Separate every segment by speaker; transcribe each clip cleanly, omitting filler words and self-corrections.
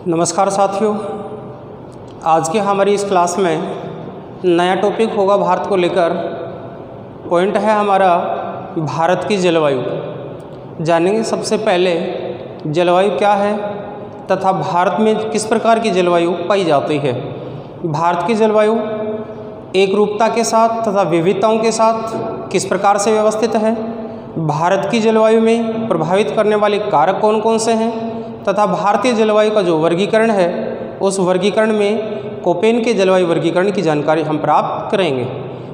Speaker 1: नमस्कार साथियों, आज की हमारी इस क्लास में नया टॉपिक होगा भारत को लेकर। पॉइंट है हमारा भारत की जलवायु। जानेंगे सबसे पहले जलवायु क्या है तथा भारत में किस प्रकार की जलवायु पाई जाती है। भारत की जलवायु एक रूपता के साथ तथा विविधताओं के साथ किस प्रकार से व्यवस्थित है। भारत की जलवायु में प्रभावित करने वाले कारक कौन कौन से हैं तथा भारतीय जलवायु का जो वर्गीकरण है उस वर्गीकरण में कोपेन के जलवायु वर्गीकरण की जानकारी हम प्राप्त करेंगे।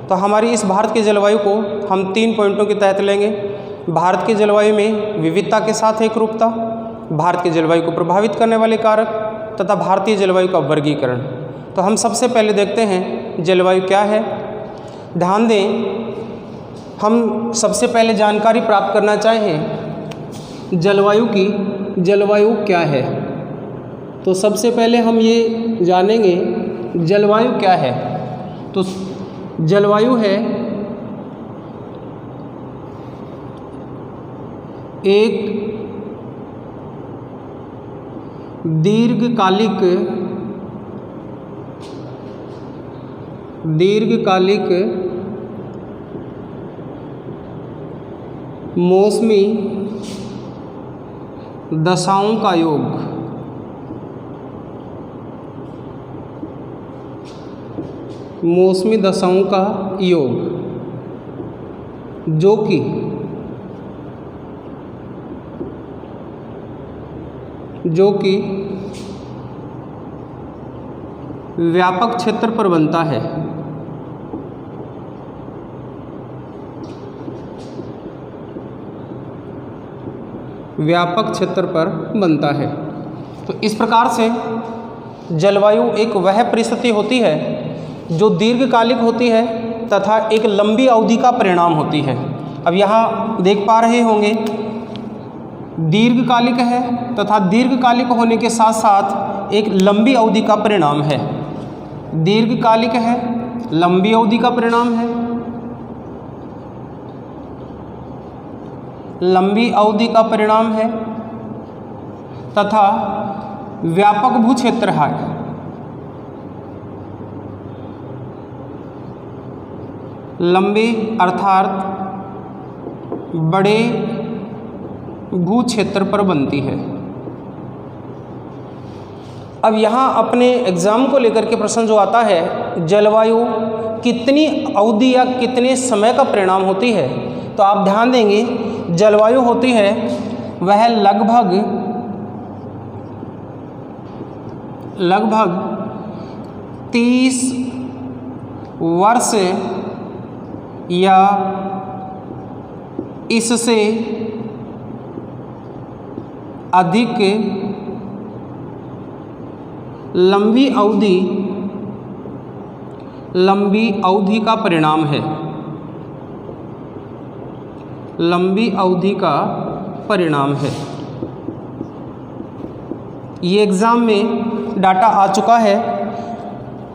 Speaker 1: तो हमारी इस भारत की जलवायु को हम 3 पॉइंटों के तहत लेंगे। भारत की जलवायु में विविधता के साथ एक रूपता, भारत की जलवायु को प्रभावित करने वाले कारक तथा भारतीय जलवायु का वर्गीकरण। तो हम सबसे पहले देखते हैं जलवायु क्या है। ध्यान दें, हम सबसे पहले जानकारी प्राप्त करना चाहें जलवायु की, जलवायु क्या है। तो सबसे पहले हम ये जानेंगे जलवायु क्या है। तो जलवायु है एक दीर्घकालिक मौसमी दशाओं का योग, मौसमी दशाओं का योग जो कि व्यापक क्षेत्र पर बनता है। व्यापक क्षेत्र पर बनता है। तो इस प्रकार से जलवायु एक वह परिस्थिति होती है जो दीर्घकालिक होती है तथा एक लंबी अवधि का परिणाम होती है। अब यहाँ देख पा रहे होंगे दीर्घकालिक है तथा दीर्घकालिक होने के साथ साथ एक लंबी अवधि का परिणाम है। दीर्घकालिक है, लंबी अवधि का परिणाम है, लंबी अवधि का परिणाम है तथा व्यापक भूक्षेत्र है। लंबे अर्थात बड़े भूक्षेत्र पर बनती है। अब यहाँ अपने एग्ज़ाम को लेकर के प्रश्न जो आता है जलवायु कितनी अवधि या कितने समय का परिणाम होती है, तो आप ध्यान देंगे जलवायु होती है वह लगभग 30 वर्ष या इससे अधिक लंबी अवधि का परिणाम है। लंबी अवधि का परिणाम है। ये एग्ज़ाम में डाटा आ चुका है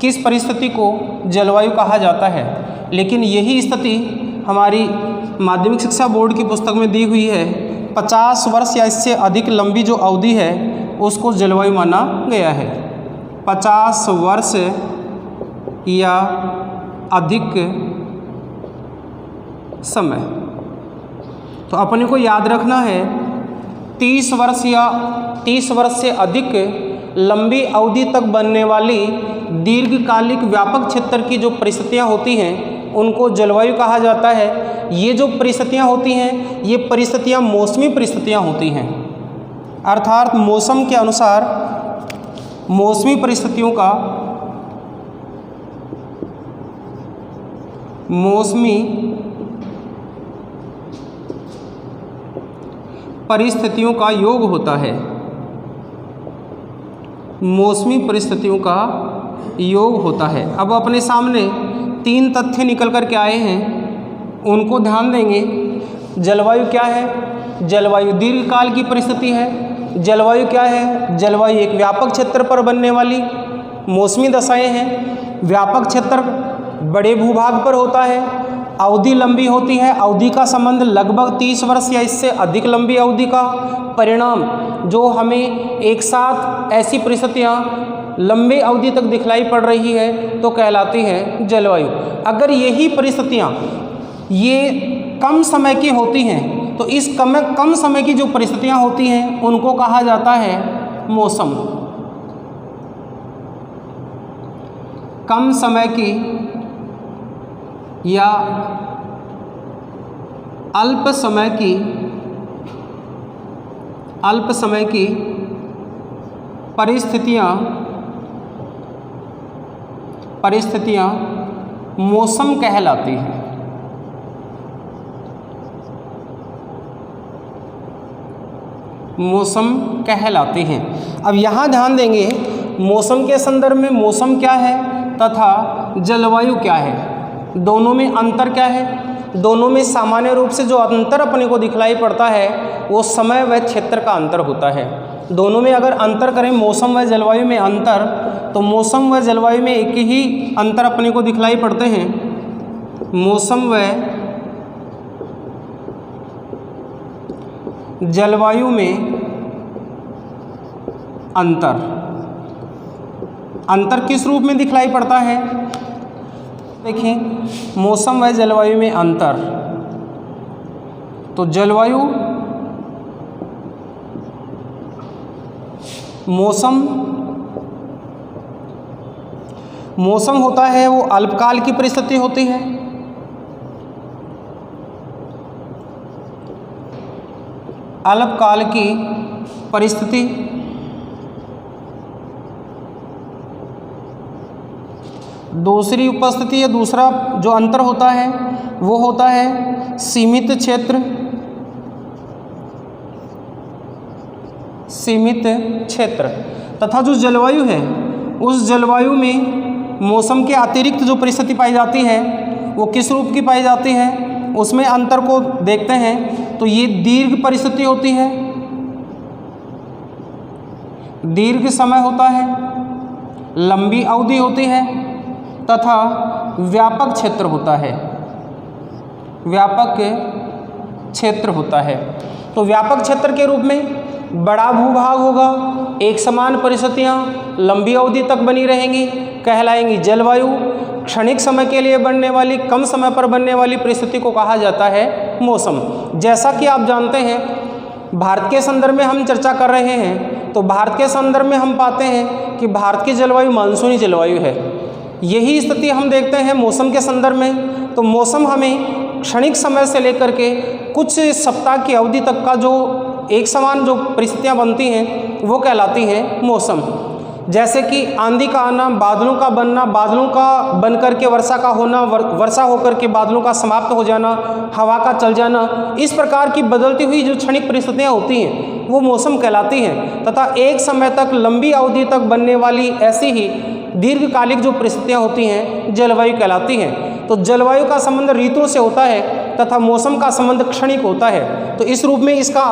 Speaker 1: किस परिस्थिति को जलवायु कहा जाता है, लेकिन यही स्थिति हमारी माध्यमिक शिक्षा बोर्ड की पुस्तक में दी हुई है। 50 वर्ष या इससे अधिक लंबी जो अवधि है उसको जलवायु माना गया है। 50 वर्ष या अधिक समय। तो अपने को याद रखना है 30 वर्ष या 30 वर्ष से अधिक लंबी अवधि तक बनने वाली दीर्घकालिक व्यापक क्षेत्र की जो परिस्थितियां होती हैं उनको जलवायु कहा जाता है। ये जो परिस्थितियां होती हैं ये परिस्थितियां मौसमी परिस्थितियां होती हैं, अर्थात मौसम के अनुसार मौसमी परिस्थितियों का योग होता है। मौसमी परिस्थितियों का योग होता है। अब अपने सामने 3 तथ्य निकल कर के आए हैं, उनको ध्यान देंगे। जलवायु क्या है? जलवायु दीर्घकाल की परिस्थिति है। जलवायु क्या है? जलवायु एक व्यापक क्षेत्र पर बनने वाली मौसमी दशाएं हैं। व्यापक क्षेत्र बड़े भूभाग पर होता है अवधि लंबी होती है, अवधि का संबंध लगभग 30 वर्ष या इससे अधिक लंबी अवधि का परिणाम जो हमें एक साथ ऐसी परिस्थितियाँ लंबे अवधि तक दिखलाई पड़ रही है तो कहलाती है जलवायु। अगर यही परिस्थितियाँ ये कम समय की होती हैं तो इस कम समय की जो परिस्थितियाँ होती हैं उनको कहा जाता है मौसम। कम समय की या अल्प समय की परिस्थितियाँ मौसम कहलाती हैं। मौसम कहलाते हैं। अब यहाँ ध्यान देंगे मौसम के संदर्भ में मौसम क्या है तथा जलवायु क्या है, दोनों में अंतर क्या है। दोनों में सामान्य रूप से जो अंतर अपने को दिखलाई पड़ता है वो समय व क्षेत्र का अंतर होता है। दोनों में अगर अंतर करें मौसम व जलवायु में अंतर, तो मौसम व जलवायु में एक ही अंतर अपने को दिखलाई पड़ते हैं, मौसम व जलवायु में अंतर किस रूप में दिखलाई पड़ता है। देखिए मौसम व जलवायु में अंतर, तो जलवायु मौसम होता है वो अल्पकाल की परिस्थिति होती है। अल्पकाल की परिस्थिति दूसरी उपस्थिति या दूसरा जो अंतर होता है वो होता है सीमित क्षेत्र तथा जो जलवायु है उस जलवायु में मौसम के अतिरिक्त जो परिस्थिति पाई जाती है वो किस रूप की पाई जाती है, उसमें अंतर को देखते हैं तो ये दीर्घ परिस्थिति होती है, दीर्घ समय होता है, लंबी अवधि होती है तथा व्यापक क्षेत्र होता है, व्यापक क्षेत्र होता है। तो व्यापक क्षेत्र के रूप में बड़ा भूभाग होगा, एक समान परिस्थितियाँ लंबी अवधि तक बनी रहेंगी, कहलाएंगी जलवायु। क्षणिक समय के लिए बनने वाली, कम समय पर बनने वाली परिस्थिति को कहा जाता है मौसम। जैसा कि आप जानते हैं भारत के संदर्भ में हम चर्चा कर रहे हैं, तो भारत के संदर्भ में हम पाते हैं कि भारत की जलवायु मानसूनी जलवायु है। यही स्थिति हम देखते हैं मौसम के संदर्भ में। तो मौसम हमें क्षणिक समय से लेकर के कुछ सप्ताह की अवधि तक का जो एक समान जो परिस्थितियाँ बनती हैं वो कहलाती हैं मौसम। जैसे कि आंधी का आना, बादलों का बनना, बादलों का बन करके वर्षा का होना, वर्षा होकर के बादलों का समाप्त हो जाना, हवा का चल जाना, इस प्रकार की बदलती हुई जो क्षणिक परिस्थितियाँ होती हैं वो मौसम कहलाती हैं। तथा एक समय तक लंबी अवधि तक बनने वाली ऐसी ही दीर्घकालिक जो परिस्थितियाँ होती हैं जलवायु कहलाती हैं। तो जलवायु का संबंध ऋतुओं से होता है तथा मौसम का संबंध क्षणिक होता है। तो इस रूप में इसका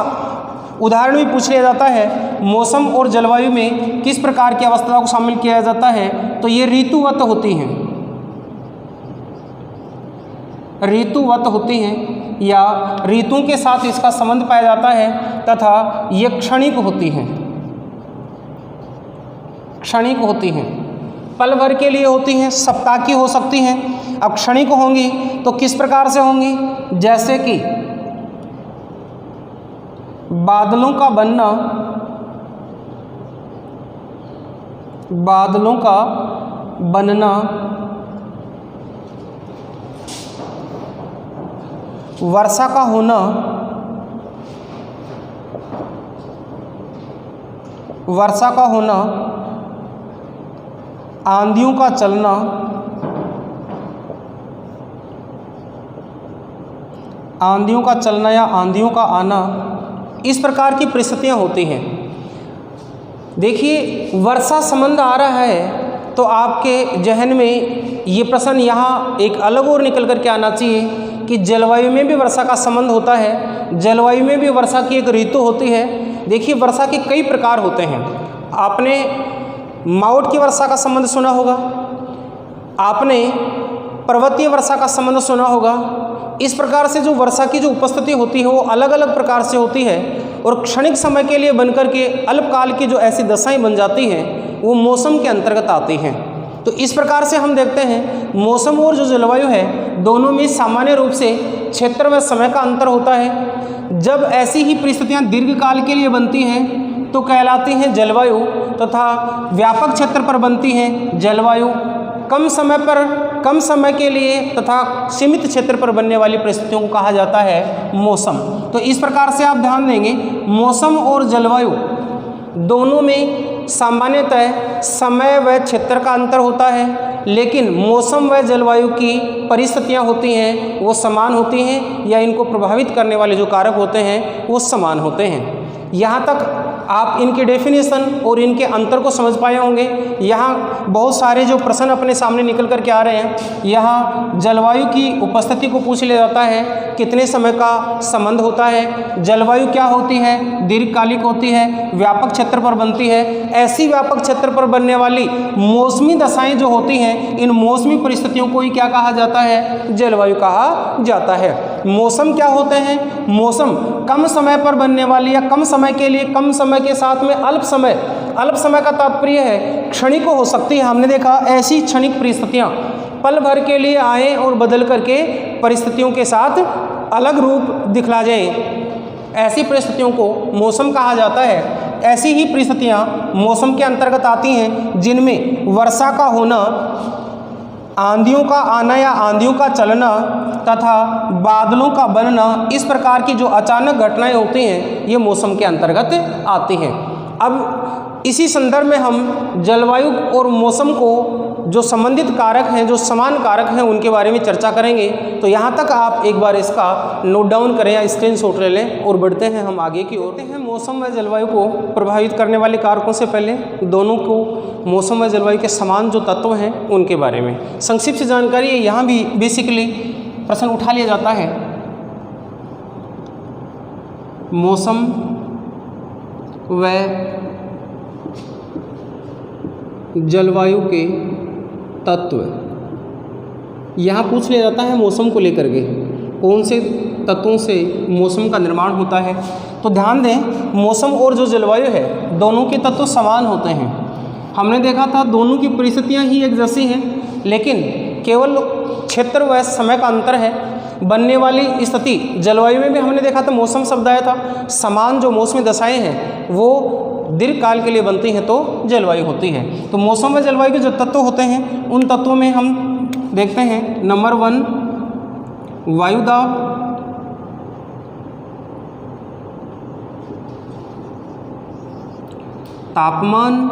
Speaker 1: उदाहरण भी पूछ लिया जाता है, मौसम और जलवायु में किस प्रकार की अवस्थाओं को शामिल किया जाता है, तो ये ऋतुवत होती हैं, ऋतुवत होती हैं या ऋतुओं के साथ इसका संबंध पाया जाता है तथा ये क्षणिक होती हैं, क्षणिक होती हैं, पल भर के लिए होती हैं, सप्ताह की हो सकती हैं। अब क्षणिक होंगी तो किस प्रकार से होंगी, जैसे कि बादलों का बनना, वर्षा का होना, आंधियों का चलना, या आंधियों का आना, इस प्रकार की परिस्थितियाँ होती हैं। देखिए वर्षा संबंध आ रहा है तो आपके जहन में ये प्रश्न यहाँ एक अलग और निकल कर के आना चाहिए कि जलवायु में भी वर्षा का संबंध होता है, जलवायु में भी वर्षा की एक ऋतु होती है। देखिए वर्षा के कई प्रकार होते हैं। आपने मावठ की वर्षा का संबंध सुना होगा, आपने पर्वतीय वर्षा का संबंध सुना होगा। इस प्रकार से जो वर्षा की जो उपस्थिति होती है वो अलग अलग प्रकार से होती है और क्षणिक समय के लिए बनकर के अल्पकाल की जो ऐसी दशाएं बन जाती हैं वो मौसम के अंतर्गत आती हैं। तो इस प्रकार से हम देखते हैं मौसम और जो जलवायु है दोनों में सामान्य रूप से क्षेत्र व समय का अंतर होता है। जब ऐसी ही परिस्थितियां दीर्घकाल के लिए बनती हैं तो कहलाती हैं जलवायु, तथा व्यापक क्षेत्र पर बनती हैं जलवायु। कम समय के लिए तथा सीमित क्षेत्र पर बनने वाली परिस्थितियों को कहा जाता है मौसम। तो इस प्रकार से आप ध्यान देंगे मौसम और जलवायु दोनों में सामान्यतः समय व क्षेत्र का अंतर होता है, लेकिन मौसम व जलवायु की परिस्थितियां होती हैं वो समान होती हैं या इनको प्रभावित करने वाले जो कारक होते हैं वो समान होते हैं। यहाँ तक आप इनकी डेफिनेशन और इनके अंतर को समझ पाए होंगे। यहाँ बहुत सारे जो प्रश्न अपने सामने निकल कर के आ रहे हैं, यहाँ जलवायु की उपस्थिति को पूछ लिया जाता है, कितने समय का संबंध होता है, जलवायु क्या होती है, दीर्घकालिक होती है, व्यापक क्षेत्र पर बनती है। ऐसी व्यापक क्षेत्र पर बनने वाली मौसमी दशाएं जो होती हैं, इन मौसमी परिस्थितियों को ही क्या कहा जाता है, जलवायु कहा जाता है। मौसम क्या होते हैं, मौसम कम समय पर बनने वाली या कम समय के लिए, कम समय के साथ में अल्प समय का तात्पर्य है क्षणिक हो सकती है। हमने देखा ऐसी क्षणिक परिस्थितियां पल भर के लिए आए और बदल करके परिस्थितियों के साथ अलग रूप दिखला जाए, ऐसी परिस्थितियों को मौसम कहा जाता है। ऐसी ही परिस्थितियां मौसम के अंतर्गत आती हैं जिनमें वर्षा का होना, आंधियों का आना या आंधियों का चलना तथा बादलों का बनना, इस प्रकार की जो अचानक घटनाएं होती हैं ये मौसम के अंतर्गत आती हैं। अब इसी संदर्भ में हम जलवायु और मौसम को जो संबंधित कारक हैं, जो समान कारक हैं, उनके बारे में चर्चा करेंगे। तो यहाँ तक आप एक बार इसका नोट डाउन करें या स्क्रीनशॉट ले लें और बढ़ते हैं हम आगे की ओर। मौसम व जलवायु को प्रभावित करने वाले कारकों से पहले दोनों को मौसम व जलवायु के समान जो तत्व हैं उनके बारे में संक्षिप्त जानकारी है। यहाँ भी बेसिकली प्रश्न उठा लिया जाता है मौसम व जलवायु के तत्व। यहाँ पूछ लिया जाता है मौसम को लेकर के कौन से तत्वों से मौसम का निर्माण होता है। तो ध्यान दें मौसम और जो जलवायु है दोनों के तत्व समान होते हैं। हमने देखा था दोनों की परिस्थितियाँ ही एक जैसी हैं, लेकिन केवल क्षेत्र व समय का अंतर है। बनने वाली स्थिति जलवायु में भी हमने देखा था मौसम शब्द आया था, समान जो मौसमी दशाएं हैं वो दीर्घकाल के लिए बनती हैं तो जलवायु होती है। तो मौसम व जलवायु के जो तत्व होते हैं उन तत्वों में हम देखते हैं नंबर 1 वायुदाब, तापमान,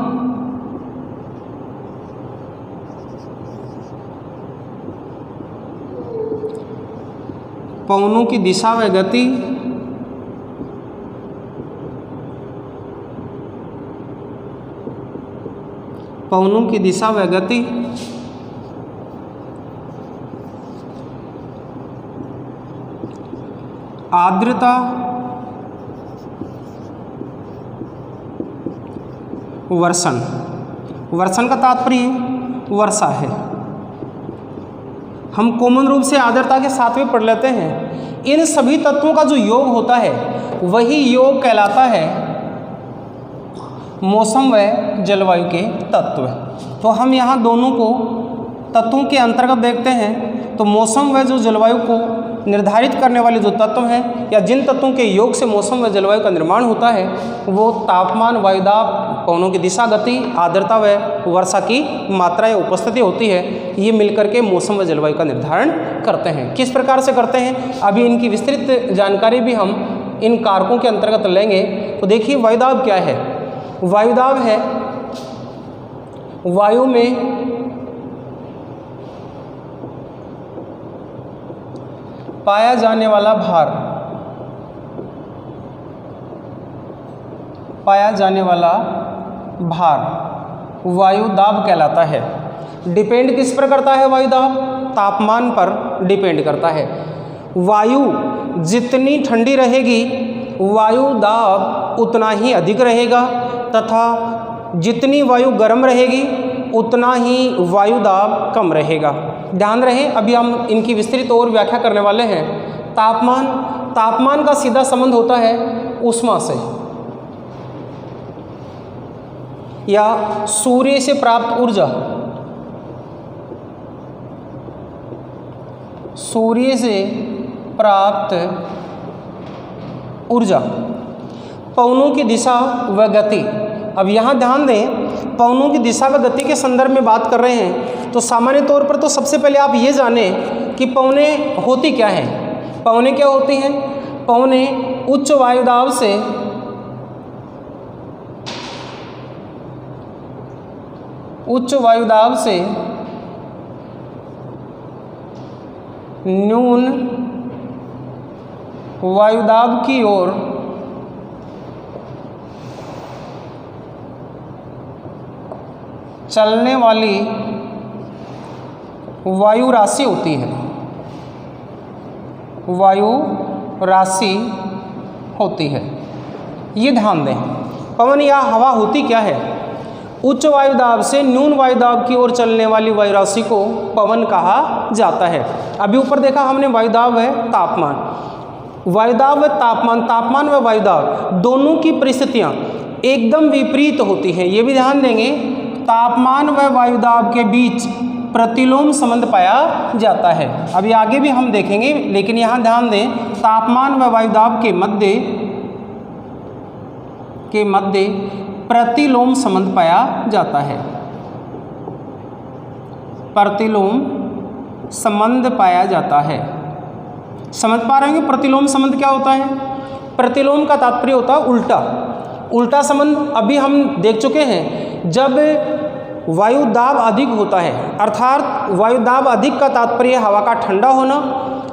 Speaker 1: पवनों की दिशा व गति, पवनों की दिशा व गति, आर्द्रता, वर्षण। वर्षण का तात्पर्य वर्षा है। हम कॉमन रूप से आर्द्रता के साथ में पढ़ लेते हैं। इन सभी तत्वों का जो योग होता है वही योग कहलाता है मौसम व जलवायु के तत्व। तो हम यहाँ दोनों को तत्वों के अंतर्गत देखते हैं। तो मौसम व जो जलवायु को निर्धारित करने वाले जो तत्व हैं या जिन तत्वों के योग से मौसम व जलवायु का निर्माण होता है वो तापमान, वायुदाब, पवनों की दिशा, गति, आर्द्रता व वर्षा की मात्रा या उपस्थिति होती है। ये मिलकर के मौसम व जलवायु का निर्धारण करते हैं। किस प्रकार से करते हैं अभी इनकी विस्तृत जानकारी भी हम इन कारकों के अंतर्गत लेंगे। तो देखिए वायुदाब क्या है। वायुदाब है वायु में पाया जाने वाला भार, पाया जाने वाला भार वायुदाब कहलाता है। डिपेंड किस पर करता है वायुदाब? तापमान पर डिपेंड करता है। वायु जितनी ठंडी रहेगी वायुदाब उतना ही अधिक रहेगा, तथा जितनी वायु गर्म रहेगी उतना ही वायुदाब कम रहेगा। ध्यान रहे, अभी हम इनकी विस्तृत और व्याख्या करने वाले हैं। तापमान का सीधा संबंध होता है ऊष्मा से या सूर्य से प्राप्त ऊर्जा, सूर्य से प्राप्त ऊर्जा, पवनों की दिशा व गति। अब यहाँ ध्यान दें, पवनों की दिशा व गति के संदर्भ में बात कर रहे हैं, तो सामान्य तौर पर तो सबसे पहले आप ये जानें कि पवनें होती क्या हैं। पवनें क्या होती हैं? पवनें उच्च वायुदाब से न्यून वायुदाब की ओर चलने वाली वायु राशि होती है, वायु राशि होती है। ये ध्यान दें, पवन या हवा होती क्या है? उच्च वायुदाब से न्यून वायुदाब की ओर चलने वाली वायु राशि को पवन कहा जाता है। अभी ऊपर देखा हमने वायुदाब व तापमान, वायुदाब व तापमान, तापमान व वायुदाब दोनों की परिस्थितियाँ एकदम विपरीत होती हैं। ये भी ध्यान देंगे, तापमान व वायुदाब के बीच प्रतिलोम संबंध पाया जाता है। अभी आगे भी हम देखेंगे, लेकिन यहाँ ध्यान दें, तापमान व वायुदाब के मध्य प्रतिलोम संबंध पाया जाता है। प्रतिलोम संबंध पाया जाता है। समझ पा रहे हैं प्रतिलोम संबंध क्या होता है? प्रतिलोम का तात्पर्य होता है उल्टा संबंध। अभी हम देख चुके हैं, जब वायुदाब अधिक होता है, अर्थात वायुदाब अधिक का तात्पर्य हवा का ठंडा होना।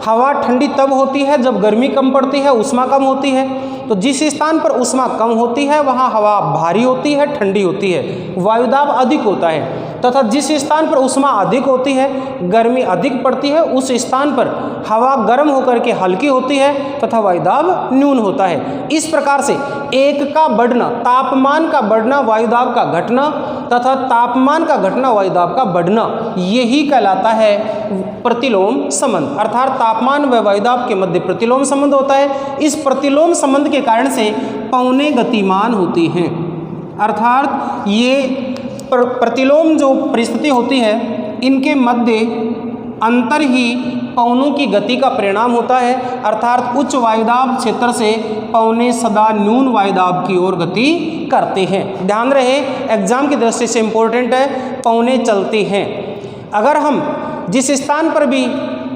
Speaker 1: हवा ठंडी तब होती है जब गर्मी कम पड़ती है, उष्मा कम होती है। तो जिस स्थान पर उष्मा कम होती है वहाँ हवा भारी होती है, ठंडी होती है, वायुदाब अधिक होता है। तथा जिस स्थान पर उष्मा अधिक होती है, गर्मी अधिक पड़ती है, उस स्थान पर हवा गर्म होकर के हल्की होती है तथा वायुदाब न्यून होता है। इस प्रकार से एक का बढ़ना, तापमान का बढ़ना, वायुदाब का घटना तथा तापमान का घटना, वायुदाब का बढ़ना, यही कहलाता है प्रतिलोम संबंध। अर्थात तापमान व वायुदाब के मध्य प्रतिलोम संबंध होता है। इस प्रतिलोम संबंध के कारण से पवनें गतिमान होती हैं। अर्थात ये प्रतिलोम जो परिस्थिति होती है, इनके मध्य अंतर ही पवनों की गति का परिणाम होता है। अर्थात उच्च वायुदाब क्षेत्र से पवनें सदा न्यून वायुदाब की ओर गति करते हैं। ध्यान रहे, एग्जाम की दृष्टि से इम्पोर्टेंट है, पवनें चलती हैं। अगर हम जिस स्थान पर भी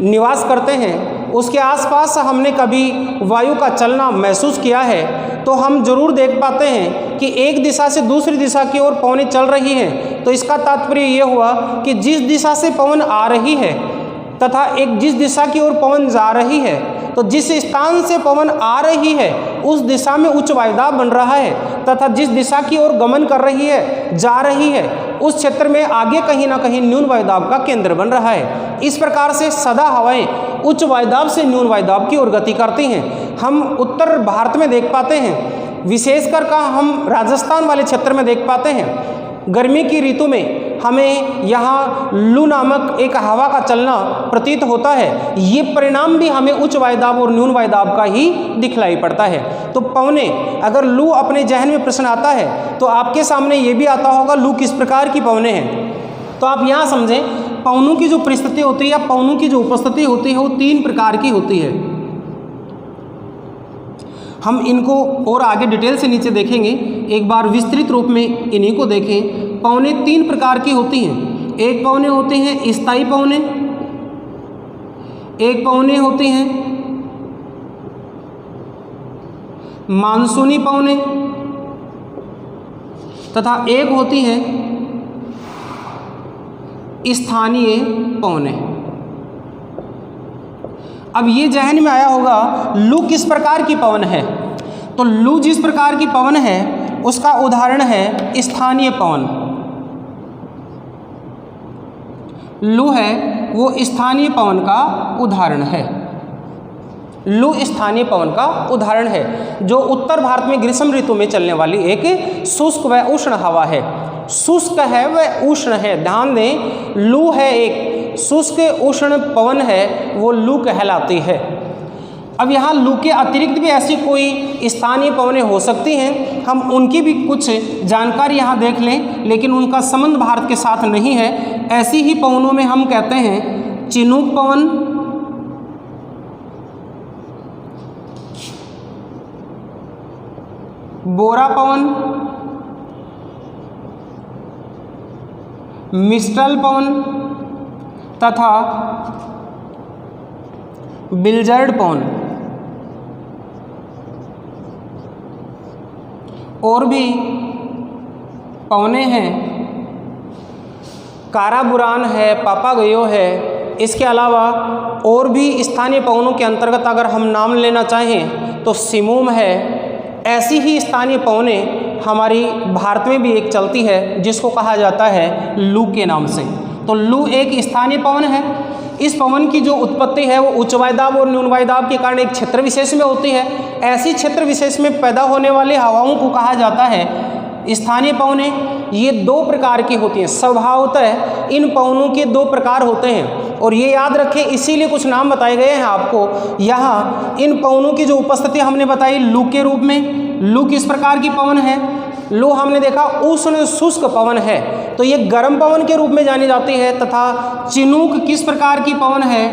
Speaker 1: निवास करते हैं उसके आसपास हमने कभी वायु का चलना महसूस किया है, तो हम जरूर देख पाते हैं कि एक दिशा से दूसरी दिशा की ओर पवनें चल रही हैं। तो इसका तात्पर्य ये हुआ कि जिस दिशा से पवन आ रही है तथा एक जिस दिशा की ओर पवन जा रही है, तो जिस स्थान से पवन आ रही है उस दिशा में उच्च वायुदाब बन रहा है तथा जिस दिशा की ओर गमन कर रही है, जा रही है, उस क्षेत्र में आगे कहीं ना कहीं न्यून वायुदाब का केंद्र बन रहा है। इस प्रकार से सदा हवाएं उच्च वायुदाब से न्यून वायुदाब की ओर गति करती हैं। हम उत्तर भारत में देख पाते हैं, विशेषकर का हम राजस्थान वाले क्षेत्र में देख पाते हैं, गर्मी की ऋतु में हमें यहाँ लू नामक एक हवा का चलना प्रतीत होता है। ये परिणाम भी हमें उच्च वायुदाब और न्यून वायुदाब का ही दिखलाई पड़ता है। तो पवनें, अगर लू अपने जहन में प्रश्न आता है तो आपके सामने ये भी आता होगा लू किस प्रकार की पवनें हैं। तो आप यहाँ समझें, पवनों की जो परिस्थिति होती है या पवनों की जो उपस्थिति होती है वो 3 प्रकार की होती है। हम इनको और आगे डिटेल से नीचे देखेंगे, एक बार विस्तृत रूप में इन्हीं को देखें। पवनें 3 प्रकार की होती हैं। एक पवनें होती हैं स्थायी पवनें, एक पवनें होती हैं मानसूनी पवनें तथा एक होती हैं स्थानीय पवनें। अब ये जहन में आया होगा लू किस प्रकार की पवन है, तो लू जिस प्रकार की पवन है उसका उदाहरण है स्थानीय पवन। लू है वो स्थानीय पवन का उदाहरण है। लू स्थानीय पवन का उदाहरण है जो उत्तर भारत में ग्रीष्म ऋतु में चलने वाली एक शुष्क व उष्ण हवा है। शुष्क है वह उष्ण है। ध्यान दें, लू है एक शुष्क उष्ण पवन है वो लू कहलाती है। अब यहाँ लू के अतिरिक्त भी ऐसी कोई स्थानीय पवनें हो सकती हैं, हम उनकी भी कुछ जानकारी यहाँ देख लें, लेकिन उनका संबंध भारत के साथ नहीं है। ऐसी ही पवनों में हम कहते हैं चिनूक पवन, बोरा पवन, मिस्ट्रल पवन तथा बिलजर्ड पवन। और भी पवनें हैं, काराबुरान है, पापागयो है। इसके अलावा और भी स्थानीय पवनों के अंतर्गत अगर हम नाम लेना चाहें तो सिमूम है। ऐसी ही स्थानीय पवनें हमारी भारत में भी एक चलती है जिसको कहा जाता है लू के नाम से। तो लू एक स्थानीय पवन है। इस पवन की जो उत्पत्ति है वो उच्च वायुदाब और न्यून वायुदाब के कारण एक क्षेत्र विशेष में होती है। ऐसी क्षेत्र विशेष में पैदा होने वाली हवाओं को कहा जाता है स्थानीय पवनें। ये दो प्रकार की होती हैं। स्वभावतः इन पवनों के दो प्रकार होते हैं और ये याद रखें, इसीलिए कुछ नाम बताए गए हैं आपको। यहाँ इन पवनों की जो उपस्थिति हमने बताई लू के रूप में। लू किस प्रकार की पवन है? लू हमने देखा उष्ण शुष्क पवन है, तो ये गर्म पवन के रूप में जानी जाती है। तथा चिनूक किस प्रकार की पवन है?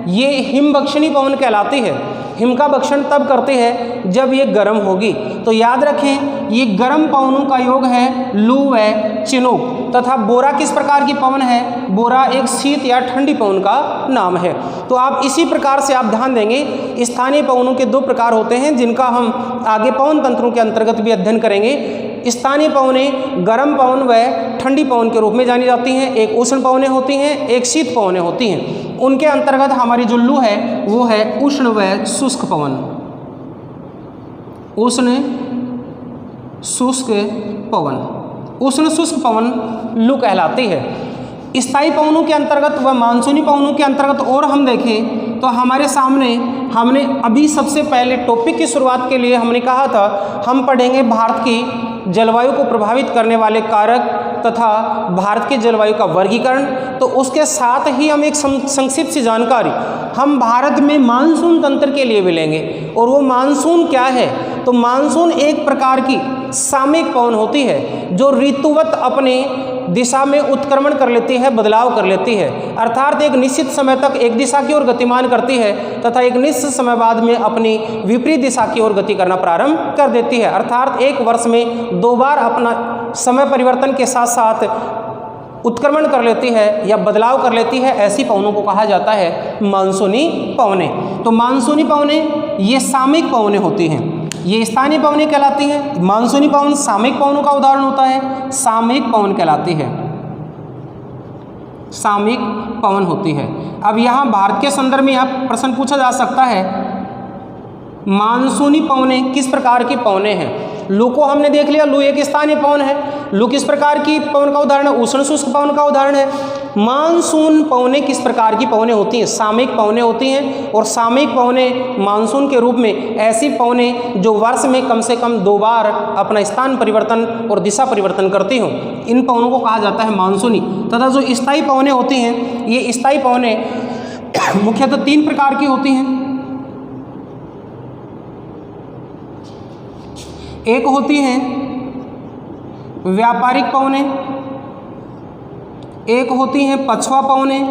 Speaker 1: ये हिमबक्षणी पवन कहलाती है। हिम का बक्षण तब करते हैं जब ये गर्म होगी। तो याद रखें ये गर्म पवनों का योग है लू व चिनूक। तथा बोरा किस प्रकार की पवन है? बोरा एक शीत या ठंडी पवन का नाम है। तो आप इसी प्रकार से आप ध्यान देंगे स्थानीय पवनों के दो प्रकार होते हैं जिनका हम आगे पवन तंत्रों के अंतर्गत भी अध्ययन करेंगे। स्थानीय पवनें गर्म पवन व ठंडी पवन के रूप में जानी जाती हैं। एक उष्ण पवनें होती हैं, एक शीत पवनें होती हैं। उनके अंतर्गत हमारी जो लू है वो है उष्ण व शुष्क पवन। उष्ण शुष्क पवन, उष्ण शुष्क पवन लू कहलाती है। स्थायी पवनों के अंतर्गत व मानसूनी पवनों के अंतर्गत और हम देखें तो हमारे सामने हमने अभी सबसे पहले टॉपिक की शुरुआत के लिए हमने कहा था हम पढ़ेंगे भारत की जलवायु को प्रभावित करने वाले कारक तथा भारत के जलवायु का वर्गीकरण। तो उसके साथ ही हम एक संक्षिप्त सी जानकारी हम भारत में मानसून तंत्र के लिए भी लेंगे। और वो मानसून क्या है? तो मानसून एक प्रकार की सामयिक पवन होती है जो ऋतुवत अपने दिशा में उत्क्रमण कर लेती है, बदलाव कर लेती है। अर्थात एक निश्चित समय तक एक दिशा की ओर गतिमान करती है तथा एक निश्चित समय बाद में अपनी विपरीत दिशा की ओर गति करना प्रारंभ कर देती है। अर्थात एक वर्ष में दो बार अपना समय परिवर्तन के साथ साथ उत्क्रमण कर लेती है या बदलाव कर लेती है। ऐसी पवनों को कहा जाता है मानसूनी पवनें। तो मानसूनी पवनें ये सामयिक पवनें होती हैं, ये स्थानीय पवनें कहलाती हैं। मानसूनी पवन सामयिक पवनों का उदाहरण होता है, सामयिक पवन कहलाती है, सामयिक पवन होती है। अब यहाँ भारत के संदर्भ में यहाँ प्रश्न पूछा जा सकता है मानसूनी पवनें किस प्रकार की पवनें हैं? लू को हमने देख लिया, लू एक स्थानीय पवन है। लू किस प्रकार की पवन का उदाहरण है? उष्ण शुष्क पवन का उदाहरण है। मानसून पवनें किस प्रकार की पवनें होती हैं? सामयिक पवनें होती हैं। और सामयिक पवनें मानसून के रूप में ऐसी पवनें जो वर्ष में कम से कम दो बार अपना स्थान परिवर्तन और दिशा परिवर्तन करती हों, इन पवनों को कहा जाता है मानसूनी। तथा जो स्थायी पवनें होती हैं, ये स्थायी पवनें मुख्यतः तीन प्रकार की होती हैं। एक होती हैं व्यापारिक पवनें, एक होती हैं पछुआ पवनें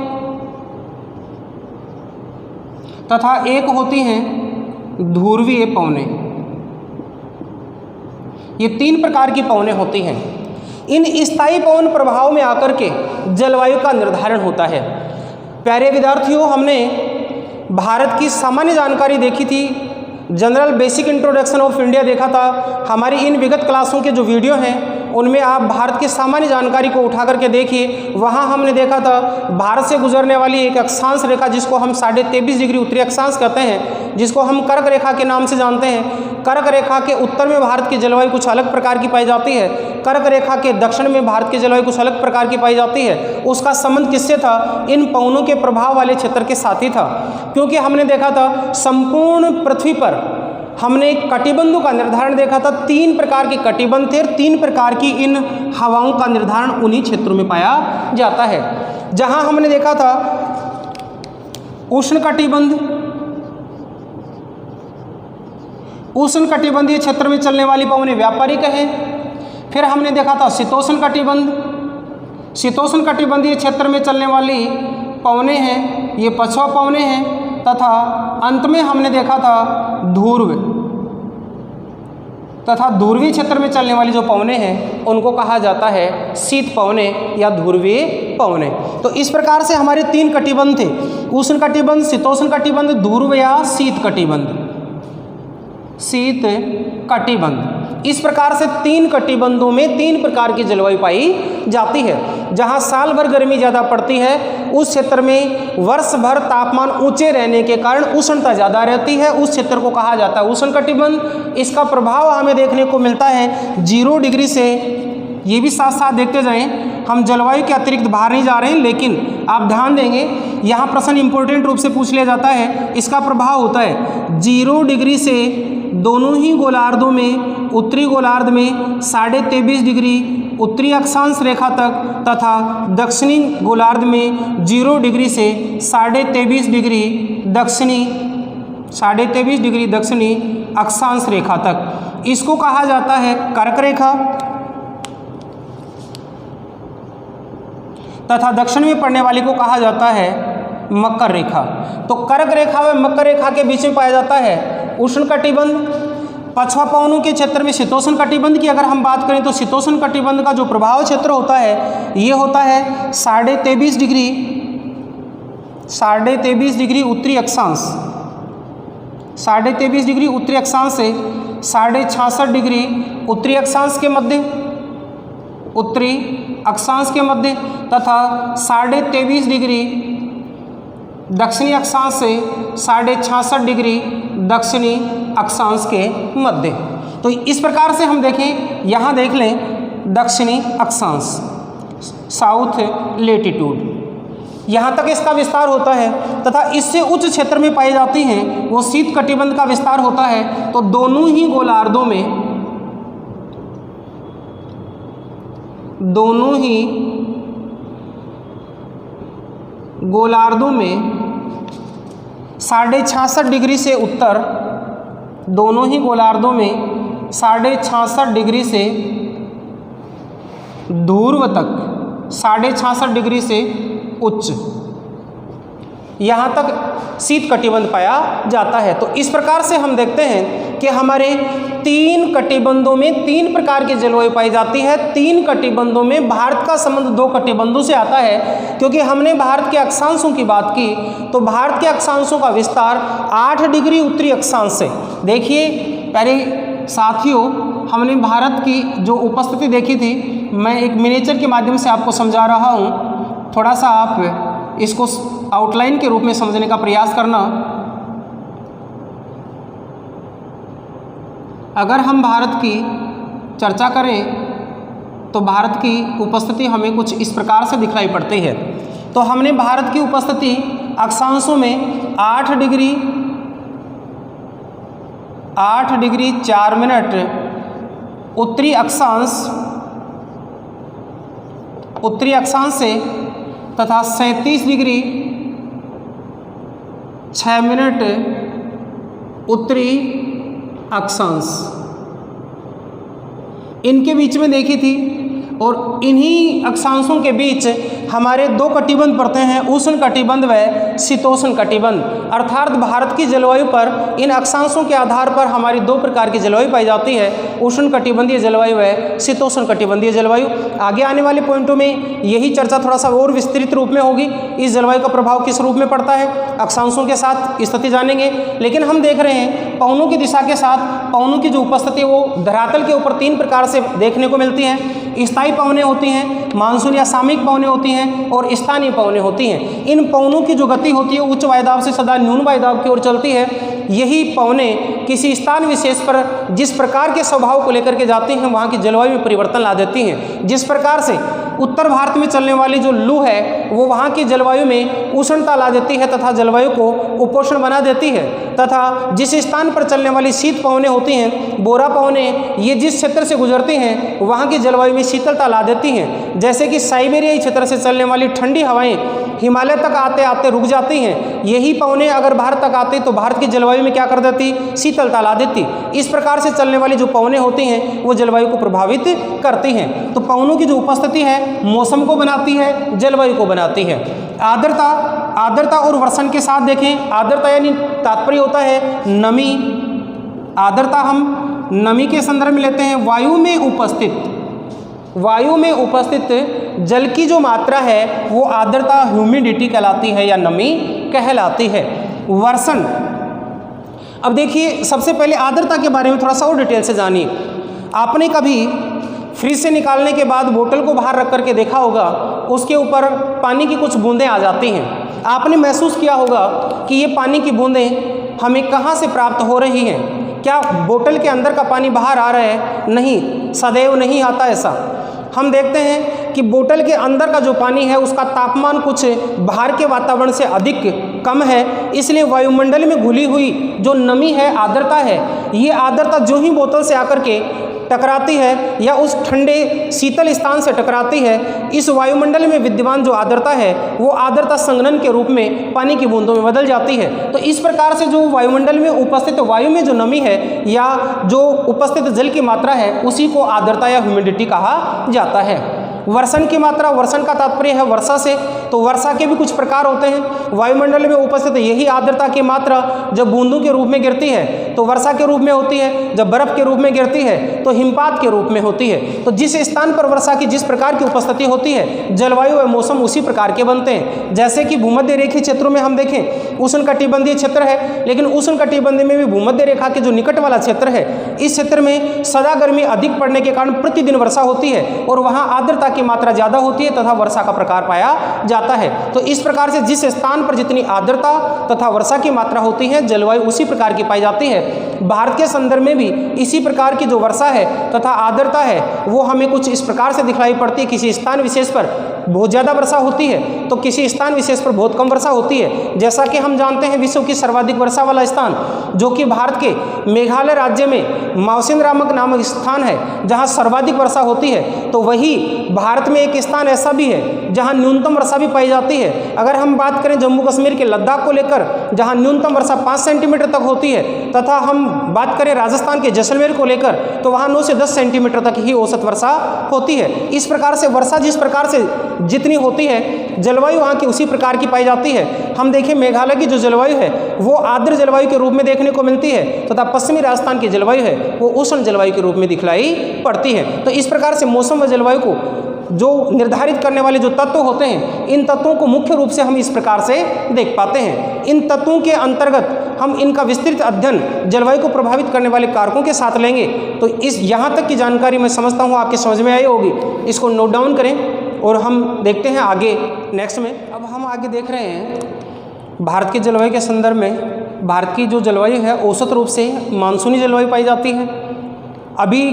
Speaker 1: तथा एक होती हैं ध्रुवीय पवनें। ये तीन प्रकार की पवनें होती हैं। इन स्थायी पवन प्रभाव में आकर के जलवायु का निर्धारण होता है। प्यारे विद्यार्थियों, हमने भारत की सामान्य जानकारी देखी थी, general basic introduction of India देखा था। हमारी इन विगत क्लासों के जो वीडियो हैं उनमें आप भारत की सामान्य जानकारी को उठा करके देखिए। वहाँ हमने देखा था भारत से गुजरने वाली एक अक्षांश रेखा जिसको हम 23.5 डिग्री उत्तरी अक्षांश कहते हैं, जिसको हम कर्क रेखा के नाम से जानते हैं। कर्क रेखा के उत्तर में भारत की जलवायु कुछ अलग प्रकार की पाई जाती है, कर्क रेखा के दक्षिण में भारत की जलवायु कुछ अलग प्रकार की पाई जाती है। उसका संबंध किससे था? इन पवनों के प्रभाव वाले क्षेत्र के साथ ही था। क्योंकि हमने देखा था संपूर्ण पृथ्वी पर हमने कटिबंधों का निर्धारण देखा था। तीन प्रकार के कटिबंध थे, तीन प्रकार की इन हवाओं का निर्धारण उन्हीं क्षेत्रों में पाया जाता है। जहां हमने देखा था उष्णकटिबंधीय क्षेत्र में चलने वाली पवनें व्यापारिक हैं। फिर हमने देखा था शीतोष्णकटिबंधीय क्षेत्र में चलने वाली पवनें हैं, ये पछुआ पवनें हैं। तथा अंत में हमने देखा था ध्रुवीय क्षेत्र में चलने वाली जो पवनें हैं उनको कहा जाता है शीत पवनें या ध्रुवीय पवनें। तो इस प्रकार से हमारे 3 कटिबंध थे, उष्णकटिबंध, शीतोष्णकटिबंध, ध्रुव या शीत कटिबंध। इस प्रकार से 3 कटिबंधों में 3 प्रकार की जलवायु पाई जाती है। जहां साल भर गर्मी ज़्यादा पड़ती है उस क्षेत्र में वर्ष भर तापमान ऊंचे रहने के कारण उष्णता ज़्यादा रहती है, उस क्षेत्र को कहा जाता है उष्णकटिबंध। इसका प्रभाव हमें देखने को मिलता है 0 डिग्री से, ये भी साथ साथ देखते जाएं, हम जलवायु के अतिरिक्त बाहर नहीं जा रहे हैं, लेकिन आप ध्यान देंगे यहाँ प्रश्न इंपॉर्टेंट रूप से पूछ लिया जाता है। इसका प्रभाव होता है 0 डिग्री से दोनों ही गोलार्धों में, उत्तरी गोलार्ध में 23.5 डिग्री उत्तरी अक्षांश रेखा तक तथा दक्षिणी गोलार्ध में 0 डिग्री से 23.5 डिग्री दक्षिणी अक्षांश रेखा तक। इसको कहा जाता है कर्क रेखा। तथा दक्षिण में पड़ने वाली को कहा जाता है मकर रेखा। तो कर्क रेखा व मकर रेखा के बीच में पाया जाता है उष्णकटिबंध। पछुआ पवनों के क्षेत्र में शीतोष्णकटिबंध की अगर हम बात करें तो शीतोष्णकटिबंध का जो प्रभाव क्षेत्र होता है ये होता है 23.5 डिग्री उत्तरी अक्षांश, 23.5 डिग्री उत्तरी अक्षांश से 66.5 डिग्री उत्तरी अक्षांश के मध्य तथा 23.5 डिग्री दक्षिणी अक्षांश से 66.5 डिग्री दक्षिणी अक्षांश के मध्य। तो इस प्रकार से हम देखें, यहाँ देख लें दक्षिणी अक्षांश, साउथ लेटीट्यूड, यहाँ तक इसका विस्तार होता है। तथा इससे उच्च क्षेत्र में पाई जाती हैं वो शीत कटिबंध का विस्तार होता है। तो दोनों ही गोलार्धों में 66.5 डिग्री से उत्तर, दोनों ही गोलार्धों में 66.5 डिग्री से ध्रुव तक, 66.5 डिग्री से उच्च, यहाँ तक शीत कटिबंध पाया जाता है। तो इस प्रकार से हम देखते हैं कि हमारे 3 कटिबंधों में 3 प्रकार की जलवायु पाई जाती है। 3 कटिबंधों में भारत का संबंध 2 कटिबंधों से आता है। क्योंकि हमने भारत के अक्षांशों की बात की तो भारत के अक्षांशों का विस्तार 8 डिग्री उत्तरी अक्षांश से, देखिए पहले साथियों हमने भारत की जो उपस्थिति देखी थी, मैं एक मिनिएचर के माध्यम से आपको समझा रहा हूँ, थोड़ा सा आप इसको आउटलाइन के रूप में समझने का प्रयास करना। अगर हम भारत की चर्चा करें तो भारत की उपस्थिति हमें कुछ इस प्रकार से दिखलाई पड़ती है। तो हमने भारत की उपस्थिति अक्षांशों में 8 डिग्री 4 मिनट उत्तरी अक्षांश से तथा 37 डिग्री 6 मिनट उत्तरी अक्षांश, इनके बीच में देखी थी। और इन्हीं अक्षांशों के बीच हमारे 2 कटिबंध पड़ते हैं, उष्ण कटिबंध व शीतोष्ण कटिबंध। अर्थात भारत की जलवायु पर इन अक्षांशों के आधार पर हमारी 2 प्रकार की जलवायु पाई जाती है, उष्ण कटिबंधीय जलवायु व शीतोष्ण कटिबंधीय जलवायु। आगे आने वाले पॉइंटों में यही चर्चा थोड़ा सा और विस्तृत रूप में होगी। इस जलवायु का प्रभाव किस रूप में पड़ता है, अक्षांशों के साथ स्थिति जानेंगे। लेकिन हम देख रहे हैं पवनों की दिशा के साथ पवनों की जो उपस्थिति वो धरातल के ऊपर 3 प्रकार से देखने को मिलती है। स्थायी पवनें होती हैं, मानसून या सामयिक पवनें होती हैं और स्थानीय पवनें होती हैं। इन पवनों की जो गति होती है उच्च वायुदाब से सदा न्यून वायुदाब की ओर चलती है। यही पवनें किसी स्थान विशेष पर जिस प्रकार के स्वभाव को लेकर के जाती हैं वहाँ की जलवायु में परिवर्तन ला देती हैं। जिस प्रकार से उत्तर भारत में चलने वाली जो लू है वो वहाँ की जलवायु में उष्णता ला देती है तथा जलवायु को उपोष्ण बना देती है। तथा जिस स्थान पर चलने वाली शीत पवनें होती हैं, बोरा पवनें, ये जिस क्षेत्र से गुजरती हैं वहाँ की जलवायु में शीतलता ला देती हैं। जैसे कि साइबेरियाई क्षेत्र से चलने वाली ठंडी हवाएं हिमालय तक आते आते रुक जाती हैं, यही पवनें अगर भारत तक आती तो भारत की जलवायु में क्या कर देती, शीतलता ला देती। इस प्रकार से चलने वाली जो पवनें होती हैं वो जलवायु को प्रभावित करती हैं। तो पवनों की जो उपस्थिति है मौसम को बनाती है, जलवायु को बनाती है। आर्द्रता और वर्षण के साथ देखें, आर्द्रता यानी तात्पर्य होता है नमी। आर्द्रता हम नमी के संदर्भ में लेते हैं। वायु में उपस्थित जल की जो मात्रा है वो आर्द्रता ह्यूमिडिटी कहलाती है या नमी कहलाती है। वर्षण, अब देखिए सबसे पहले आर्द्रता के बारे में थोड़ा सा और डिटेल से जानिए। आपने कभी फ्रिज से निकालने के बाद बोतल को बाहर रख करके देखा होगा, उसके ऊपर पानी की कुछ बूंदें आ जाती हैं। आपने महसूस किया होगा कि ये पानी की बूंदें हमें कहाँ से प्राप्त हो रही हैं। क्या बोतल के अंदर का पानी बाहर आ रहा है? नहीं, सदैव नहीं आता ऐसा। हम देखते हैं कि बोतल के अंदर का जो पानी है उसका तापमान कुछ बाहर के वातावरण से अधिक कम है, इसलिए वायुमंडल में घुली हुई जो नमी है, आर्द्रता है, ये आर्द्रता जो ही बोतल से आकर के टकराती है या उस ठंडे शीतल स्थान से टकराती है, इस वायुमंडल में विद्यमान जो आर्द्रता है वो आर्द्रता संघनन के रूप में पानी की बूंदों में बदल जाती है। तो इस प्रकार से जो वायुमंडल में उपस्थित वायु में जो नमी है या जो उपस्थित जल की मात्रा है उसी को आर्द्रता या ह्यूमिडिटी कहा जाता है। वर्षण की मात्रा, वर्षण का तात्पर्य है वर्षा से। तो वर्षा के भी कुछ प्रकार होते हैं। वायुमंडल में उपस्थित यही आर्द्रता की मात्रा जब बूंदों के रूप में गिरती है तो वर्षा के रूप में होती है, जब बर्फ के रूप में गिरती है तो हिमपात के रूप में होती है। तो जिस स्थान पर वर्षा की जिस प्रकार की उपस्थिति होती है, जलवायु व मौसम उसी प्रकार के बनते हैं। जैसे कि भूमध्य रेखीय क्षेत्रों में हम देखें, उष्णकटिबंधीय क्षेत्र है, लेकिन उष्णकटिबंधीय में भी भूमध्य रेखा के जो निकट वाला क्षेत्र है, इस क्षेत्र में सदा गर्मी अधिक पड़ने के कारण प्रतिदिन वर्षा होती है और वहाँ आर्द्रता की मात्रा ज़्यादा होती है तथा वर्षा का प्रकार पाया जाता है। तो इस प्रकार से जिस स्थान पर जितनी आर्द्रता तथा वर्षा की मात्रा होती है, जलवायु उसी प्रकार की पाई जाती है। भारत के संदर्भ में भी इसी प्रकार की जो वर्षा है तथा आर्द्रता है वो हमें कुछ इस प्रकार से दिखलाई पड़ती है। किसी स्थान विशेष पर बहुत ज़्यादा वर्षा होती है तो किसी स्थान विशेष पर बहुत कम वर्षा होती है। जैसा कि हम जानते हैं विश्व की सर्वाधिक वर्षा वाला स्थान जो कि भारत के मेघालय राज्य में मौसिनराम नामक स्थान है जहाँ सर्वाधिक वर्षा होती है, तो वही भारत में एक स्थान ऐसा भी है जहाँ न्यूनतम वर्षा भी पाई जाती है। अगर हम बात करें जम्मू कश्मीर के लद्दाख को लेकर, जहाँ न्यूनतम वर्षा 5 सेंटीमीटर तक होती है, तथा हम बात करें राजस्थान के जैसलमेर को लेकर तो वहाँ 9 से 10 सेंटीमीटर तक ही औसत वर्षा होती है। इस प्रकार से वर्षा जिस प्रकार से जितनी होती है, जलवायु वहाँ की उसी प्रकार की पाई जाती है। हम देखें मेघालय की जो जलवायु है वो आर्द्र जलवायु के रूप में देखने को मिलती है तथा पश्चिमी राजस्थान की जलवायु है वो उष्ण जलवायु के रूप में दिखलाई पड़ती है। तो इस प्रकार से मौसम व जलवायु को जो निर्धारित करने वाले जो तत्व होते हैं, इन तत्वों को मुख्य रूप से हम इस प्रकार से देख पाते हैं। इन तत्वों के अंतर्गत हम इनका विस्तृत अध्ययन जलवायु को प्रभावित करने वाले कारकों के साथ लेंगे। तो इस यहाँ तक की जानकारी मैं समझता हूँ आपके समझ में आई होगी। इसको नोट डाउन करें और हम देखते हैं आगे नेक्स्ट में। अब हम आगे देख रहे हैं भारत की जलवायु के संदर्भ में। भारत की जो जलवायु है औसत रूप से मानसूनी जलवायु पाई जाती है। अभी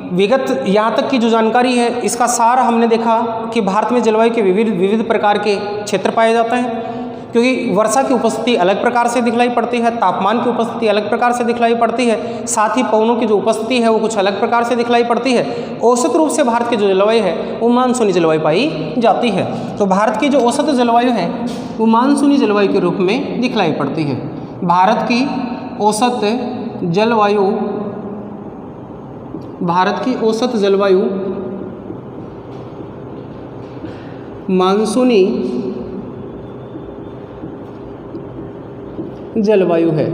Speaker 1: विगत यहाँ तक की जो जानकारी है इसका सार हमने देखा कि भारत में जलवायु के विविध प्रकार के क्षेत्र पाए जाते हैं, क्योंकि वर्षा की उपस्थिति अलग प्रकार से दिखलाई पड़ती है, तापमान की उपस्थिति अलग प्रकार से दिखलाई पड़ती है, साथ ही पवनों की जो उपस्थिति है वो कुछ अलग प्रकार से दिखलाई पड़ती है। औसत रूप से भारत की जो जलवायु है वो मानसूनी जलवायु पाई जाती है। तो भारत की जो औसत जलवायु है वो मानसूनी जलवायु के रूप में दिखलाई पड़ती है। भारत की औसत जलवायु, भारत की औसत जलवायु मानसूनी जलवायु है,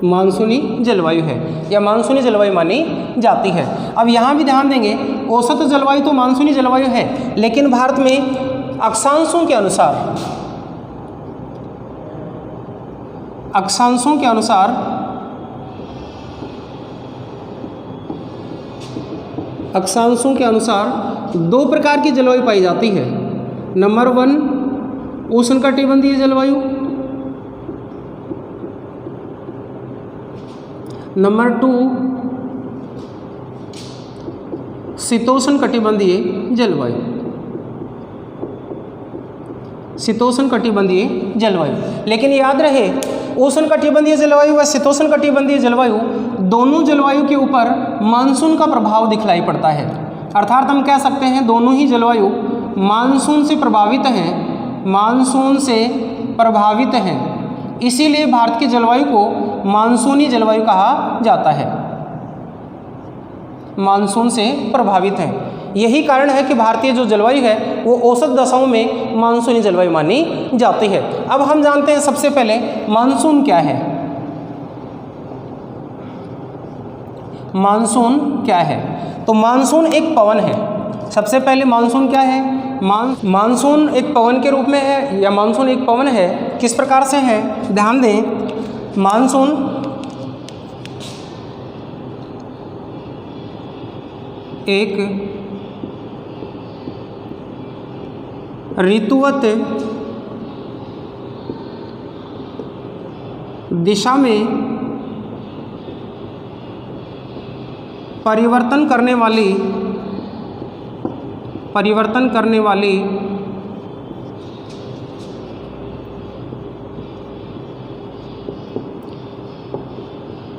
Speaker 1: मानसूनी जलवायु है या मानसूनी जलवायु मानी जाती है। अब यहाँ भी ध्यान देंगे, औसत जलवायु तो मानसूनी जलवायु है, लेकिन भारत में अक्षांशों के अनुसार, अक्षांशों के अनुसार अक्षांशों के अनुसार दो प्रकार की जलवायु पाई जाती है। नंबर 1 उष्णकटिबंधीय जलवायु, नंबर 2 शीतोष्ण कटिबंधीय जलवायु। शीतोष्णकटिबंधीय जलवायु। लेकिन याद रहे उष्णकटिबंधीय जलवायु व शीतोष्णकटिबंधीय जलवायु दोनों जलवायु के ऊपर मानसून का प्रभाव दिखलाई पड़ता है। अर्थात हम कह सकते हैं दोनों ही जलवायु मानसून से प्रभावित हैं, मानसून से प्रभावित हैं। इसीलिए भारत की जलवायु को मानसूनी जलवायु कहा जाता है, मानसून से प्रभावित है। यही कारण है कि भारतीय जो जलवायु है वो औसत दशाओं में मानसूनी जलवायु मानी जाती है। अब हम जानते हैं सबसे पहले मानसून क्या है। मानसून क्या है? तो मानसून एक पवन है। सबसे पहले मानसून क्या है? मानसून एक पवन के रूप में है, या मानसून एक पवन है। किस प्रकार से है ध्यान दें। मानसून एक ऋतुवत दिशा में परिवर्तन करने वाली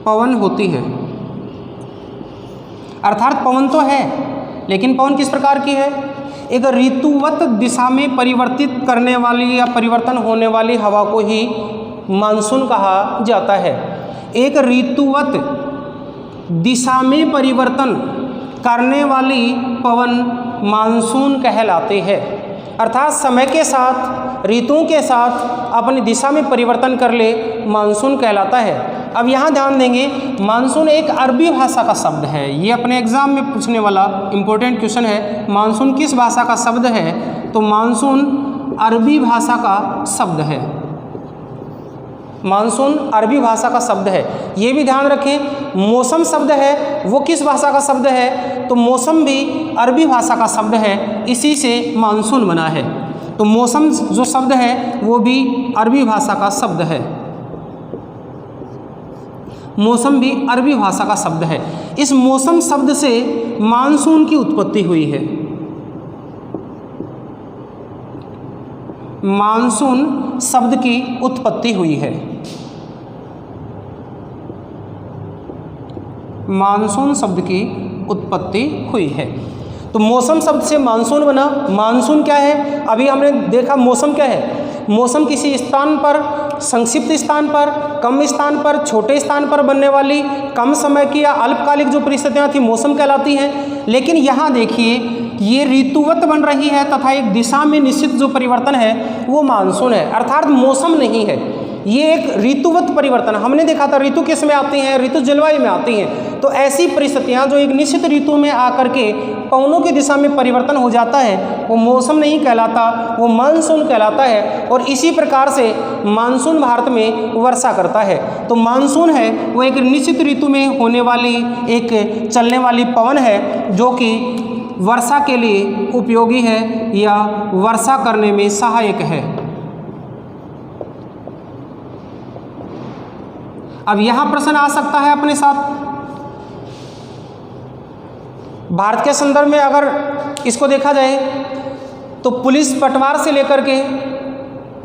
Speaker 1: पवन होती है। अर्थात पवन तो है, लेकिन पवन किस प्रकार की है? एक ऋतुवत दिशा में परिवर्तित करने वाली या परिवर्तन होने वाली हवा को ही मानसून कहा जाता है। एक ऋतुवत दिशा में परिवर्तन करने वाली पवन मानसून कहलाते हैं। अर्थात समय के साथ, ऋतुओं के साथ अपनी दिशा में परिवर्तन कर ले, मानसून कहलाता है। अब यहाँ ध्यान देंगे, मानसून एक अरबी भाषा का शब्द है। ये अपने एग्जाम में पूछने वाला इम्पोर्टेंट क्वेश्चन है। मानसून किस भाषा का शब्द है? तो मानसून अरबी भाषा का शब्द है। मानसून अरबी भाषा का शब्द है। ये भी ध्यान रखें, मौसम शब्द है वो किस भाषा का शब्द है? तो मौसम भी अरबी भाषा का शब्द है, इसी से मानसून बना है। तो मौसम जो शब्द है वो भी अरबी भाषा का शब्द है। मौसम भी अरबी भाषा का शब्द है। इस मौसम शब्द से मानसून की उत्पत्ति हुई है। मानसून शब्द की उत्पत्ति हुई है। मानसून शब्द की उत्पत्ति हुई है। तो मौसम शब्द से मानसून बना। मानसून क्या है? अभी हमने देखा मौसम क्या है। मौसम किसी स्थान पर, संक्षिप्त स्थान पर, कम स्थान पर, छोटे स्थान पर बनने वाली कम समय की या अल्पकालिक जो परिस्थितियाँ थी मौसम कहलाती हैं। लेकिन यहाँ देखिए ये ऋतुवत बन रही है तथा एक दिशा में निश्चित जो परिवर्तन है वो मानसून है। अर्थात मौसम नहीं है, ये एक ऋतुवत परिवर्तन। हमने देखा था ऋतु किस में आती हैं? ऋतु जलवायु में आती हैं। तो ऐसी परिस्थितियाँ जो एक निश्चित ऋतु में आकर के पवनों की दिशा में परिवर्तन हो जाता है वो मौसम नहीं कहलाता, वो मानसून कहलाता है। और इसी प्रकार से मानसून भारत में वर्षा करता है। तो मानसून है वो एक निश्चित ऋतु में होने वाली एक चलने वाली पवन है जो कि वर्षा के लिए उपयोगी है या वर्षा करने में सहायक है। अब यहाँ प्रश्न आ सकता है अपने साथ, भारत के संदर्भ में अगर इसको देखा जाए तो पुलिस पटवार से लेकर के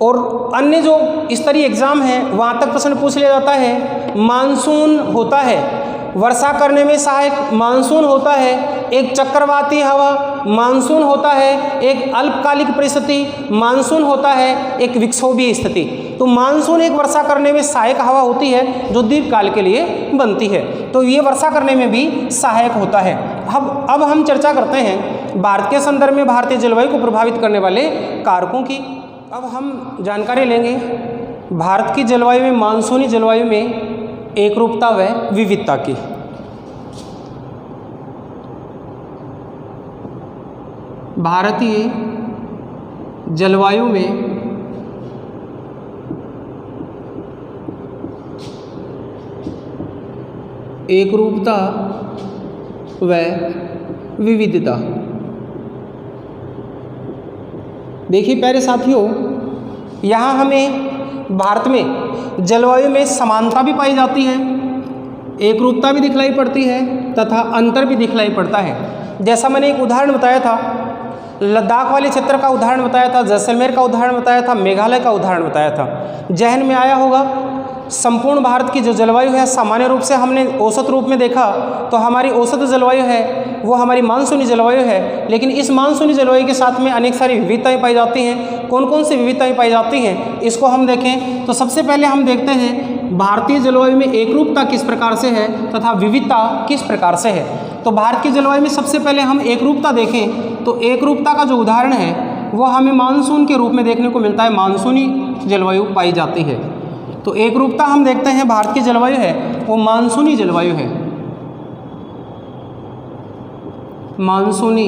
Speaker 1: और अन्य जो स्तरीय एग्ज़ाम है वहाँ तक प्रश्न पूछ लिया जाता है। मानसून होता है वर्षा करने में सहायक, मानसून होता है एक चक्रवाती हवा, मानसून होता है एक अल्पकालिक परिस्थिति, मानसून होता है एक विक्षोभीय स्थिति। तो मानसून एक वर्षा करने में सहायक हवा होती है जो दीर्घकाल के लिए बनती है, तो ये वर्षा करने में भी सहायक होता है। अब हम चर्चा करते हैं भारत के संदर्भ में भारतीय जलवायु को प्रभावित करने वाले कारकों की। अब हम जानकारी लेंगे भारत की जलवायु में, मानसूनी जलवायु में एक रूपता व विविधता की। भारतीय जलवायु में एक रूपता व विविधता। देखिए प्यारे साथियों, यहाँ हमें भारत में जलवायु में समानता भी पाई जाती है, एक रूपता भी दिखलाई पड़ती है तथा अंतर भी दिखलाई पड़ता है। जैसा मैंने एक उदाहरण बताया था लद्दाख वाले क्षेत्र का उदाहरण बताया था, जैसलमेर का उदाहरण बताया था, मेघालय का उदाहरण बताया था। जहन में आया होगा संपूर्ण भारत की जो जलवायु है, सामान्य रूप से हमने औसत रूप में देखा तो हमारी औसत जलवायु है वो हमारी मानसूनी जलवायु है, लेकिन इस मानसूनी जलवायु के साथ में अनेक सारी विविधताएं पाई जाती हैं। कौन कौन सी विविधताएं पाई जाती हैं इसको हम देखें तो सबसे पहले हम देखते हैं भारतीय जलवायु में एकरूपता किस प्रकार से है तथा विविधता किस प्रकार से है। तो भारत की जलवायु में सबसे पहले हम एकरूपता देखें तो एकरूपता का जो उदाहरण है वो हमें मानसून के रूप में देखने को मिलता है, मानसूनी जलवायु पाई जाती है। तो एकरूपता हम देखते हैं भारत की जलवायु है वो मानसूनी जलवायु है, मानसूनी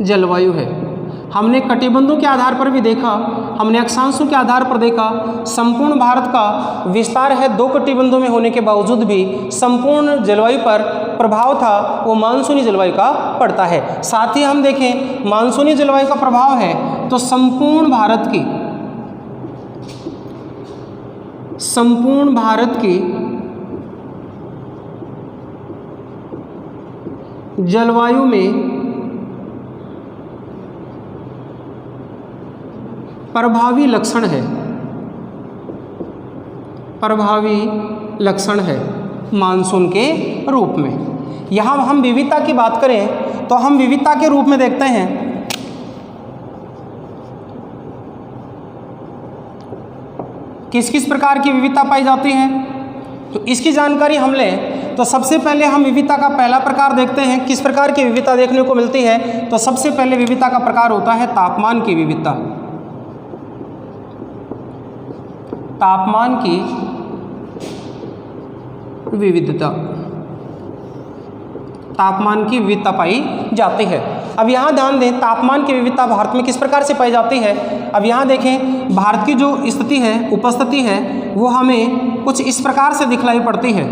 Speaker 1: जलवायु है। हमने कटिबंधों के आधार पर भी देखा, हमने अक्षांशों के आधार पर देखा, संपूर्ण भारत का विस्तार है 2 कटिबंधों में होने के बावजूद भी संपूर्ण जलवायु पर प्रभाव था वो मानसूनी जलवायु का पड़ता है। साथ ही हम देखें मानसूनी जलवायु का प्रभाव है तो संपूर्ण भारत की जलवायु में प्रभावी लक्षण है मानसून के रूप में। यहाँ हम विविधता की बात करें तो हम विविधता के रूप में देखते हैं किस किस प्रकार की विविधता पाई जाती है। तो इसकी जानकारी हम लें तो सबसे पहले हम विविधता का पहला प्रकार देखते हैं। किस प्रकार की विविधता देखने को मिलती है तो सबसे पहले विविधता का प्रकार होता है तापमान की विविधता। तापमान की विविधता, तापमान की विविधता पाई जाती है। अब यहाँ ध्यान दें तापमान की विविधता भारत में किस प्रकार से पाई जाती है। अब यहाँ देखें भारत की जो स्थिति है, उपस्थिति है वो हमें कुछ इस प्रकार से दिखलाई पड़ती है।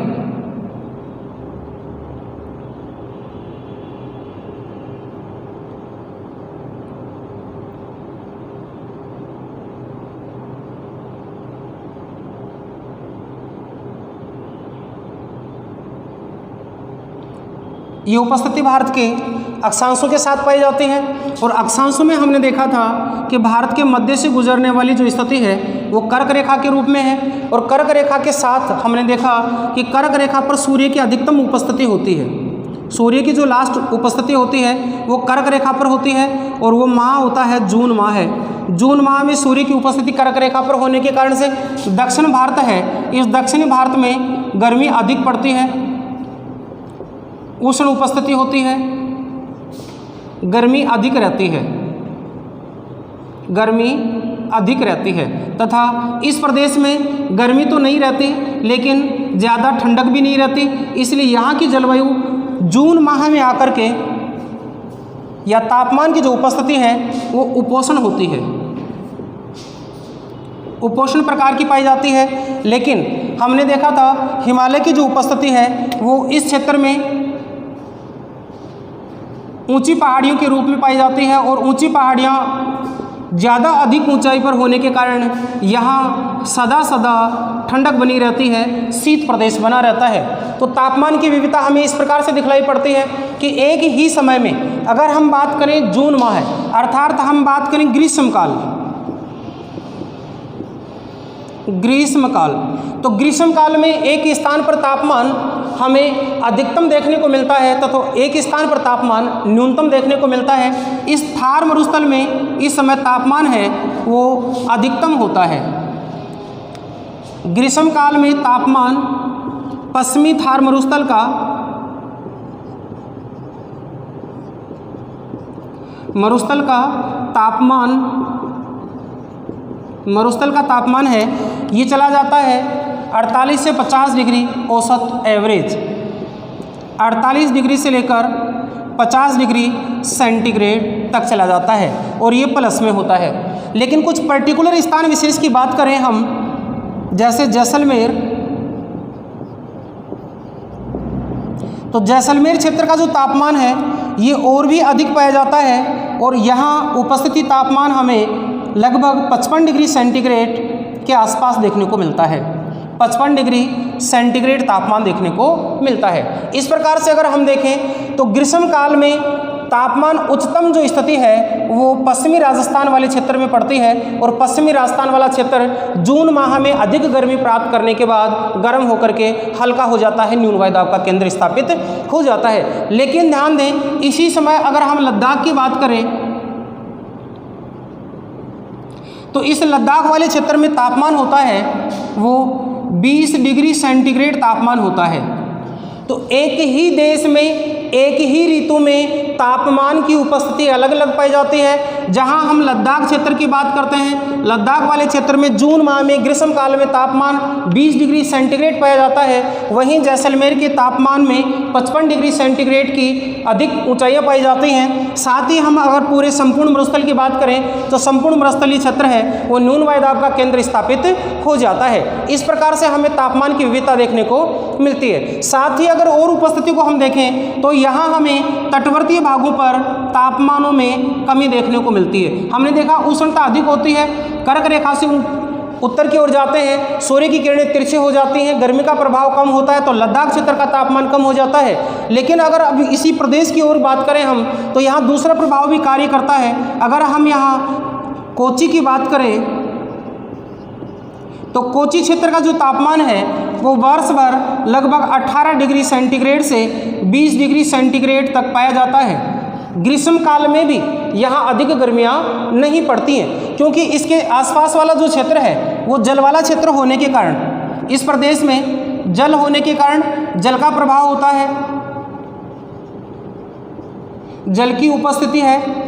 Speaker 1: ये उपस्थिति भारत के अक्षांशों के साथ पाई जाती है और अक्षांशों में हमने देखा था कि भारत के मध्य से गुजरने वाली जो स्थिति है वो कर्क रेखा के रूप में है और कर्क रेखा के साथ हमने देखा कि कर्क रेखा पर सूर्य की अधिकतम उपस्थिति होती है। सूर्य की जो लास्ट उपस्थिति होती है वो कर्क रेखा पर होती है और वो माह होता है जून माह है। जून माह में सूर्य की उपस्थिति कर्क रेखा पर होने के कारण से दक्षिण भारत है, इस दक्षिणी भारत में गर्मी अधिक पड़ती है, उष्ण उपस्थिति होती है, गर्मी अधिक रहती है तथा इस प्रदेश में गर्मी तो नहीं रहती लेकिन ज़्यादा ठंडक भी नहीं रहती। इसलिए यहाँ की जलवायु जून माह में आकर के या तापमान की जो उपस्थिति है वो उपोष्ण होती है, उपोष्ण प्रकार की पाई जाती है। लेकिन हमने देखा था हिमालय की जो उपस्थिति है वो इस क्षेत्र में ऊंची पहाड़ियों के रूप में पाई जाती है और ऊंची पहाड़ियाँ ज़्यादा अधिक ऊंचाई पर होने के कारण यहाँ सदा ठंडक बनी रहती है, शीत प्रदेश बना रहता है। तो तापमान की विविधता हमें इस प्रकार से दिखलाई पड़ती है कि एक ही समय में अगर हम बात करें जून माह है अर्थात हम बात करें ग्रीष्मकाल, तो ग्रीष्मकाल में एक स्थान पर तापमान हमें अधिकतम देखने को मिलता है तथा एक स्थान पर तापमान न्यूनतम देखने को मिलता है। इस थार मरुस्थल में इस समय तापमान है वो अधिकतम होता है। ग्रीष्मकाल में तापमान पश्चिमी थार मरुस्थल का तापमान है ये चला जाता है 48 से 50 डिग्री औसत एवरेज, 48 डिग्री से लेकर 50 डिग्री सेंटीग्रेड तक चला जाता है और ये प्लस में होता है। लेकिन कुछ पर्टिकुलर स्थान विशेष की बात करें हम, जैसे जैसलमेर, तो जैसलमेर क्षेत्र का जो तापमान है ये और भी अधिक पाया जाता है और यहाँ उपस्थिति तापमान हमें लगभग 55 डिग्री सेंटीग्रेड के आसपास देखने को मिलता है, 55 डिग्री सेंटीग्रेड तापमान देखने को मिलता है। इस प्रकार से अगर हम देखें तो ग्रीष्म काल में तापमान उच्चतम जो स्थिति है वो पश्चिमी राजस्थान वाले क्षेत्र में पड़ती है, और पश्चिमी राजस्थान वाला क्षेत्र जून माह में अधिक गर्मी प्राप्त करने के बाद गर्म होकर के हल्का हो जाता है, न्यून वायुदाब का केंद्र स्थापित हो जाता है। लेकिन ध्यान दें, इसी समय अगर हम लद्दाख की बात करें तो इस लद्दाख वाले क्षेत्र में तापमान होता है वो 20 डिग्री सेंटीग्रेड तापमान होता है। तो एक ही देश में एक ही ऋतु में तापमान की उपस्थिति अलग अलग पाई जाती है। जहां हम लद्दाख क्षेत्र की बात करते हैं, लद्दाख वाले क्षेत्र में जून माह में ग्रीष्म काल में तापमान 20 डिग्री सेंटीग्रेड पाया जाता है, वहीं जैसलमेर के तापमान में 55 डिग्री सेंटीग्रेड की अधिक ऊंचाइयां पाई जाती हैं। साथ ही हम अगर पूरे संपूर्ण मरुस्थल की बात करें तो संपूर्ण मरुस्थलीय क्षेत्र है वो न्यून वायुदाब का केंद्र स्थापित हो जाता है। इस प्रकार से हमें तापमान की विविधता देखने को मिलती है। साथ ही अगर और उपस्थिति को हम देखें तो यहाँ हमें तटवर्तीय भागों पर तापमानों में कमी देखने को मिलती है। हमने देखा उष्णता अधिक होती है, कर्क रेखा से उत्तर की ओर जाते हैं, सूर्य की किरणें तिरछी हो जाती हैं, गर्मी का प्रभाव कम होता है, तो लद्दाख क्षेत्र का तापमान कम हो जाता है। लेकिन अगर अभी इसी प्रदेश की ओर बात करें हम तो यहाँ दूसरा प्रभाव भी कार्य करता है। अगर हम यहाँ कोची की बात करें तो कोची क्षेत्र का जो तापमान है वो वर्ष भर लगभग 18 डिग्री सेंटीग्रेड से 20 डिग्री सेंटीग्रेड तक पाया जाता है। ग्रीष्म काल में भी यहाँ अधिक गर्मियाँ नहीं पड़ती हैं, क्योंकि इसके आसपास वाला जो क्षेत्र है वो जल वाला क्षेत्र होने के कारण, इस प्रदेश में जल होने के कारण जल का प्रभाव होता है, जल की उपस्थिति है।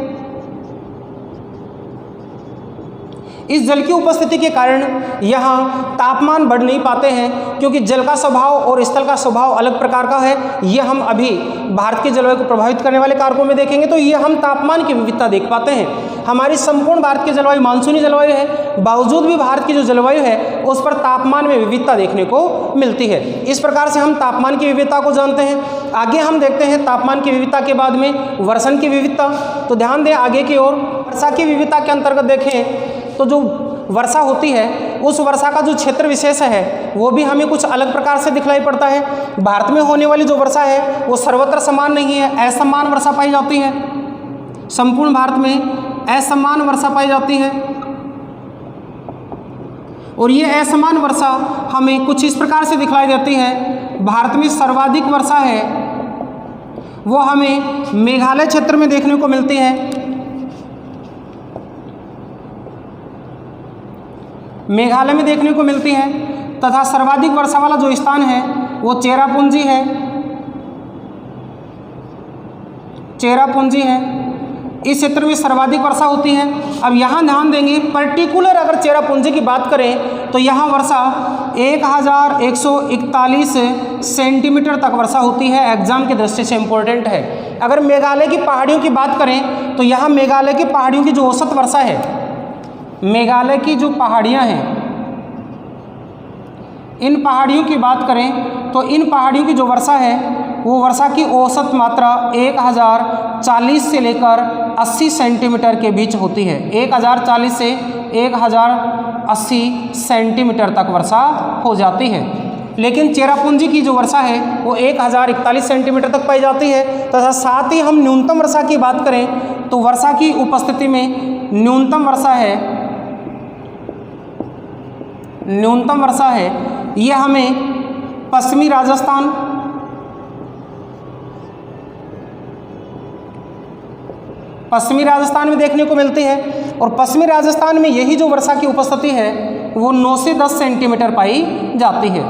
Speaker 1: इस जल की उपस्थिति के कारण यहाँ तापमान बढ़ नहीं पाते हैं, क्योंकि जल का स्वभाव और स्थल का स्वभाव अलग प्रकार का है। ये हम अभी भारत की जलवायु को प्रभावित करने वाले कारकों में देखेंगे तो ये हम तापमान की विविधता देख पाते हैं। हमारी संपूर्ण भारत की जलवायु मानसूनी जलवायु है, बावजूद भी भारत की जो जलवायु है उस पर तापमान में विविधता देखने को मिलती है। इस प्रकार से हम तापमान की विविधता को जानते हैं। आगे हम देखते हैं तापमान की विविधता के बाद में वर्षण की विविधता। तो ध्यान दें आगे की ओर, वर्षा की विविधता के अंतर्गत देखें तो जो वर्षा होती है उस वर्षा का जो क्षेत्र विशेष है वो भी हमें कुछ अलग प्रकार से दिखलाई पड़ता है। भारत में होने वाली जो वर्षा है वो सर्वत्र समान नहीं है, असमान वर्षा पाई जाती है। संपूर्ण भारत में असमान वर्षा पाई जाती है, और ये असमान वर्षा हमें कुछ इस प्रकार से दिखलाई देती है। भारत में सर्वाधिक वर्षा है वो हमें मेघालय क्षेत्र में देखने को मिलती है। मेघालय में देखने को मिलती है, तथा सर्वाधिक वर्षा वाला जो स्थान है वो चेरापूंजी है। चेरापूंजी है, इस क्षेत्र में सर्वाधिक वर्षा होती है। अब यहाँ ध्यान देंगे, पर्टिकुलर अगर चेरापूंजी की बात करें तो यहाँ वर्षा 1141 सेंटीमीटर तक वर्षा होती है। एग्जाम की दृष्टि से इम्पोर्टेंट है। अगर मेघालय की पहाड़ियों की बात करें तो यहाँ मेघालय की पहाड़ियों की जो औसत वर्षा है, मेघालय की जो पहाड़ियाँ हैं, इन पहाड़ियों की बात करें तो इन पहाड़ियों की जो वर्षा है वो वर्षा की औसत मात्रा 1040 से लेकर 80 सेंटीमीटर के बीच होती है। 1040 से 1080 सेंटीमीटर तक वर्षा हो जाती है। लेकिन चेरापूंजी की जो वर्षा है वो 1041 सेंटीमीटर तक पाई जाती है। तथा साथ ही हम न्यूनतम वर्षा की बात करें तो वर्षा की उपस्थिति में न्यूनतम वर्षा है ये हमें पश्चिमी राजस्थान में देखने को मिलती है। और पश्चिमी राजस्थान में यही जो वर्षा की उपस्थिति है वो 9 से 10 सेंटीमीटर पाई जाती है।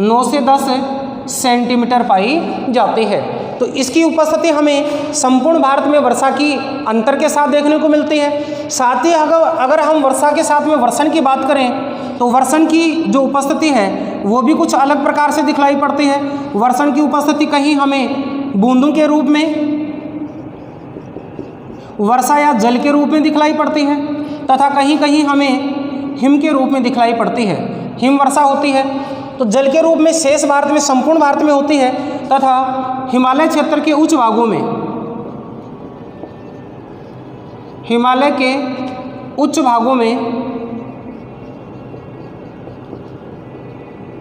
Speaker 1: 9 से 10 सेंटीमीटर पाई जाती है। तो इसकी उपस्थिति हमें संपूर्ण भारत में वर्षा की अंतर के साथ देखने को मिलती है। साथ ही अगर हम वर्षा के साथ में वर्षण की बात करें तो वर्षण की जो उपस्थिति है वो भी कुछ अलग प्रकार से दिखलाई पड़ती है। वर्षण की उपस्थिति कहीं हमें बूंदों के रूप में, वर्षा या जल के रूप में दिखलाई पड़ती है, तथा कहीं कहीं हमें हिम के रूप में दिखलाई पड़ती है। हिम वर्षा होती है तो जल के रूप में शेष भारत में, संपूर्ण भारत में होती है, तथा हिमालय क्षेत्र के उच्च भागों में, हिमालय के उच्च भागों में,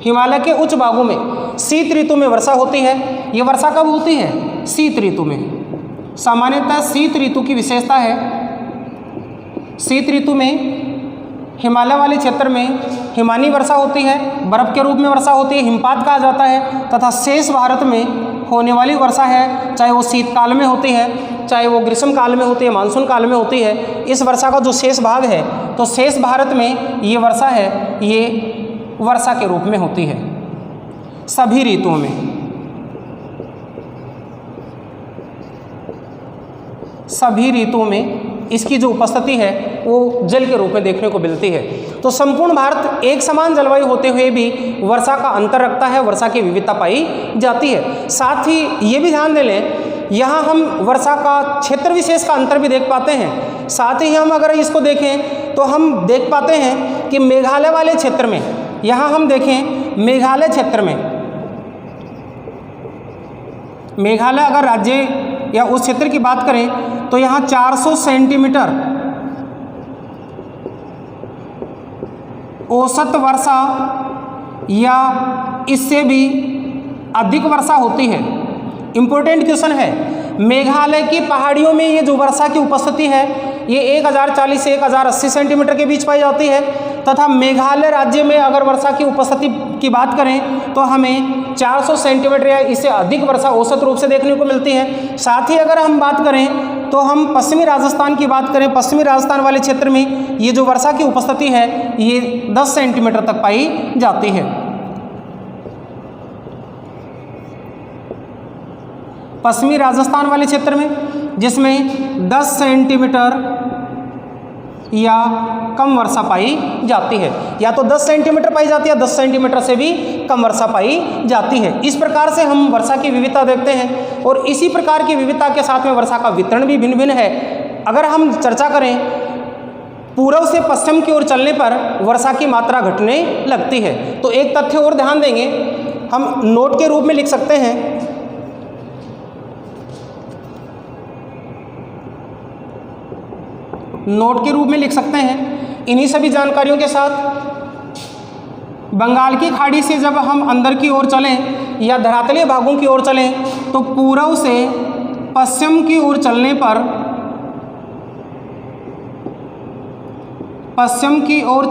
Speaker 1: हिमालय के उच्च भागों में शीत ऋतु में वर्षा होती है। ये वर्षा कब होती है? शीत ऋतु में। सामान्यतः शीत ऋतु की विशेषता है, शीत ऋतु में हिमालय वाले क्षेत्र में हिमानी वर्षा होती है, बर्फ़ के रूप में वर्षा होती है, हिमपात कहा जाता है, तथा शेष भारत में होने वाली वर्षा है, चाहे वो शीतकाल में होती है, चाहे वो ग्रीष्म काल में होती है, मानसून काल में होती है, इस वर्षा का जो शेष भाग है, तो शेष भारत में ये वर्षा है, ये वर्षा के रूप में होती है सभी ऋतुओं में। सभी ऋतुओं में इसकी जो उपस्थिति है वो जल के रूप में देखने को मिलती है। तो संपूर्ण भारत एक समान जलवायु होते हुए भी वर्षा का अंतर रखता है, वर्षा की विविधता पाई जाती है। साथ ही ये भी ध्यान दे लें, यहाँ हम वर्षा का क्षेत्र विशेष का अंतर भी देख पाते हैं। साथ ही हम अगर इसको देखें तो हम देख पाते हैं कि मेघालय वाले क्षेत्र में, यहाँ हम देखें मेघालय क्षेत्र में, मेघालय अगर राज्य या उस क्षेत्र की बात करें तो यहाँ 400 सेंटीमीटर औसत वर्षा या इससे भी अधिक वर्षा होती है। इम्पोर्टेंट क्वेश्चन है, मेघालय की पहाड़ियों में ये जो वर्षा की उपस्थिति है ये 1040 से 1080 सेंटीमीटर के बीच पाई जाती है, तथा मेघालय राज्य में अगर वर्षा की उपस्थिति की बात करें तो हमें 400 सेंटीमीटर या इससे अधिक वर्षा औसत रूप से देखने को मिलती है। साथ ही अगर हम बात करें तो हम पश्चिमी राजस्थान की बात करें, पश्चिमी राजस्थान वाले क्षेत्र में ये जो वर्षा की उपस्थिति है ये 10 सेंटीमीटर तक पाई जाती है। पश्चिमी राजस्थान वाले क्षेत्र में जिसमें 10 सेंटीमीटर या कम वर्षा पाई जाती है, या तो 10 सेंटीमीटर पाई जाती है, 10 सेंटीमीटर से भी कम वर्षा पाई जाती है। इस प्रकार से हम वर्षा की विविधता देखते हैं और इसी प्रकार की विविधता के साथ में वर्षा का वितरण भी भिन्न भिन्न है। अगर हम चर्चा करें पूर्व से पश्चिम की ओर चलने पर वर्षा की मात्रा घटने लगती है, तो एक तथ्य और ध्यान देंगे, हम नोट के रूप में लिख सकते हैं, नोट के रूप में लिख सकते हैं इन्हीं सभी जानकारियों के साथ। बंगाल की खाड़ी से जब हम अंदर की ओर चलें या धरातलीय भागों की ओर चलें तो पूर्व से पश्चिम की ओर चलने पर, पश्चिम की ओर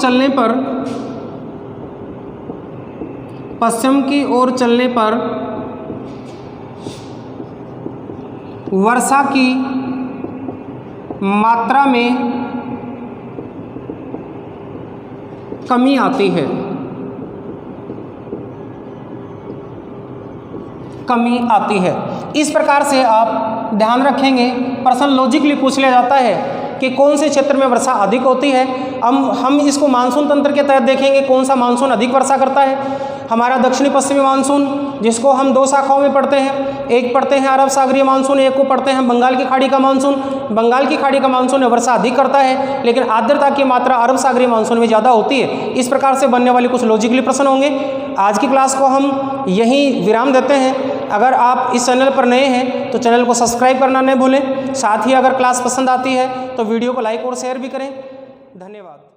Speaker 1: चलने पर वर्षा की मात्रा में कमी आती है, कमी आती है। इस प्रकार से आप ध्यान रखेंगे, प्रश्न लॉजिकली पूछ लिया जाता है कि कौन से क्षेत्र में वर्षा अधिक होती है। हम इसको मानसून तंत्र के तहत देखेंगे, कौन सा मानसून अधिक वर्षा करता है। हमारा दक्षिणी पश्चिमी मानसून, जिसको हम दो शाखाओं में पढ़ते हैं, एक पढ़ते हैं अरब सागरीय मानसून, एक को पढ़ते हैं बंगाल की खाड़ी का मानसून। बंगाल की खाड़ी का मानसून वर्षा अधिक करता है, लेकिन आर्द्रता की मात्रा अरब सागरीय मानसून में ज़्यादा होती है। इस प्रकार से बनने वाले कुछ लॉजिकली प्रश्न होंगे। आज की क्लास को हम यहीं विराम देते हैं। अगर आप इस चैनल पर नए हैं तो चैनल को सब्सक्राइब करना न भूलें। साथ ही अगर क्लास पसंद आती है तो वीडियो को लाइक और शेयर भी करें। धन्यवाद।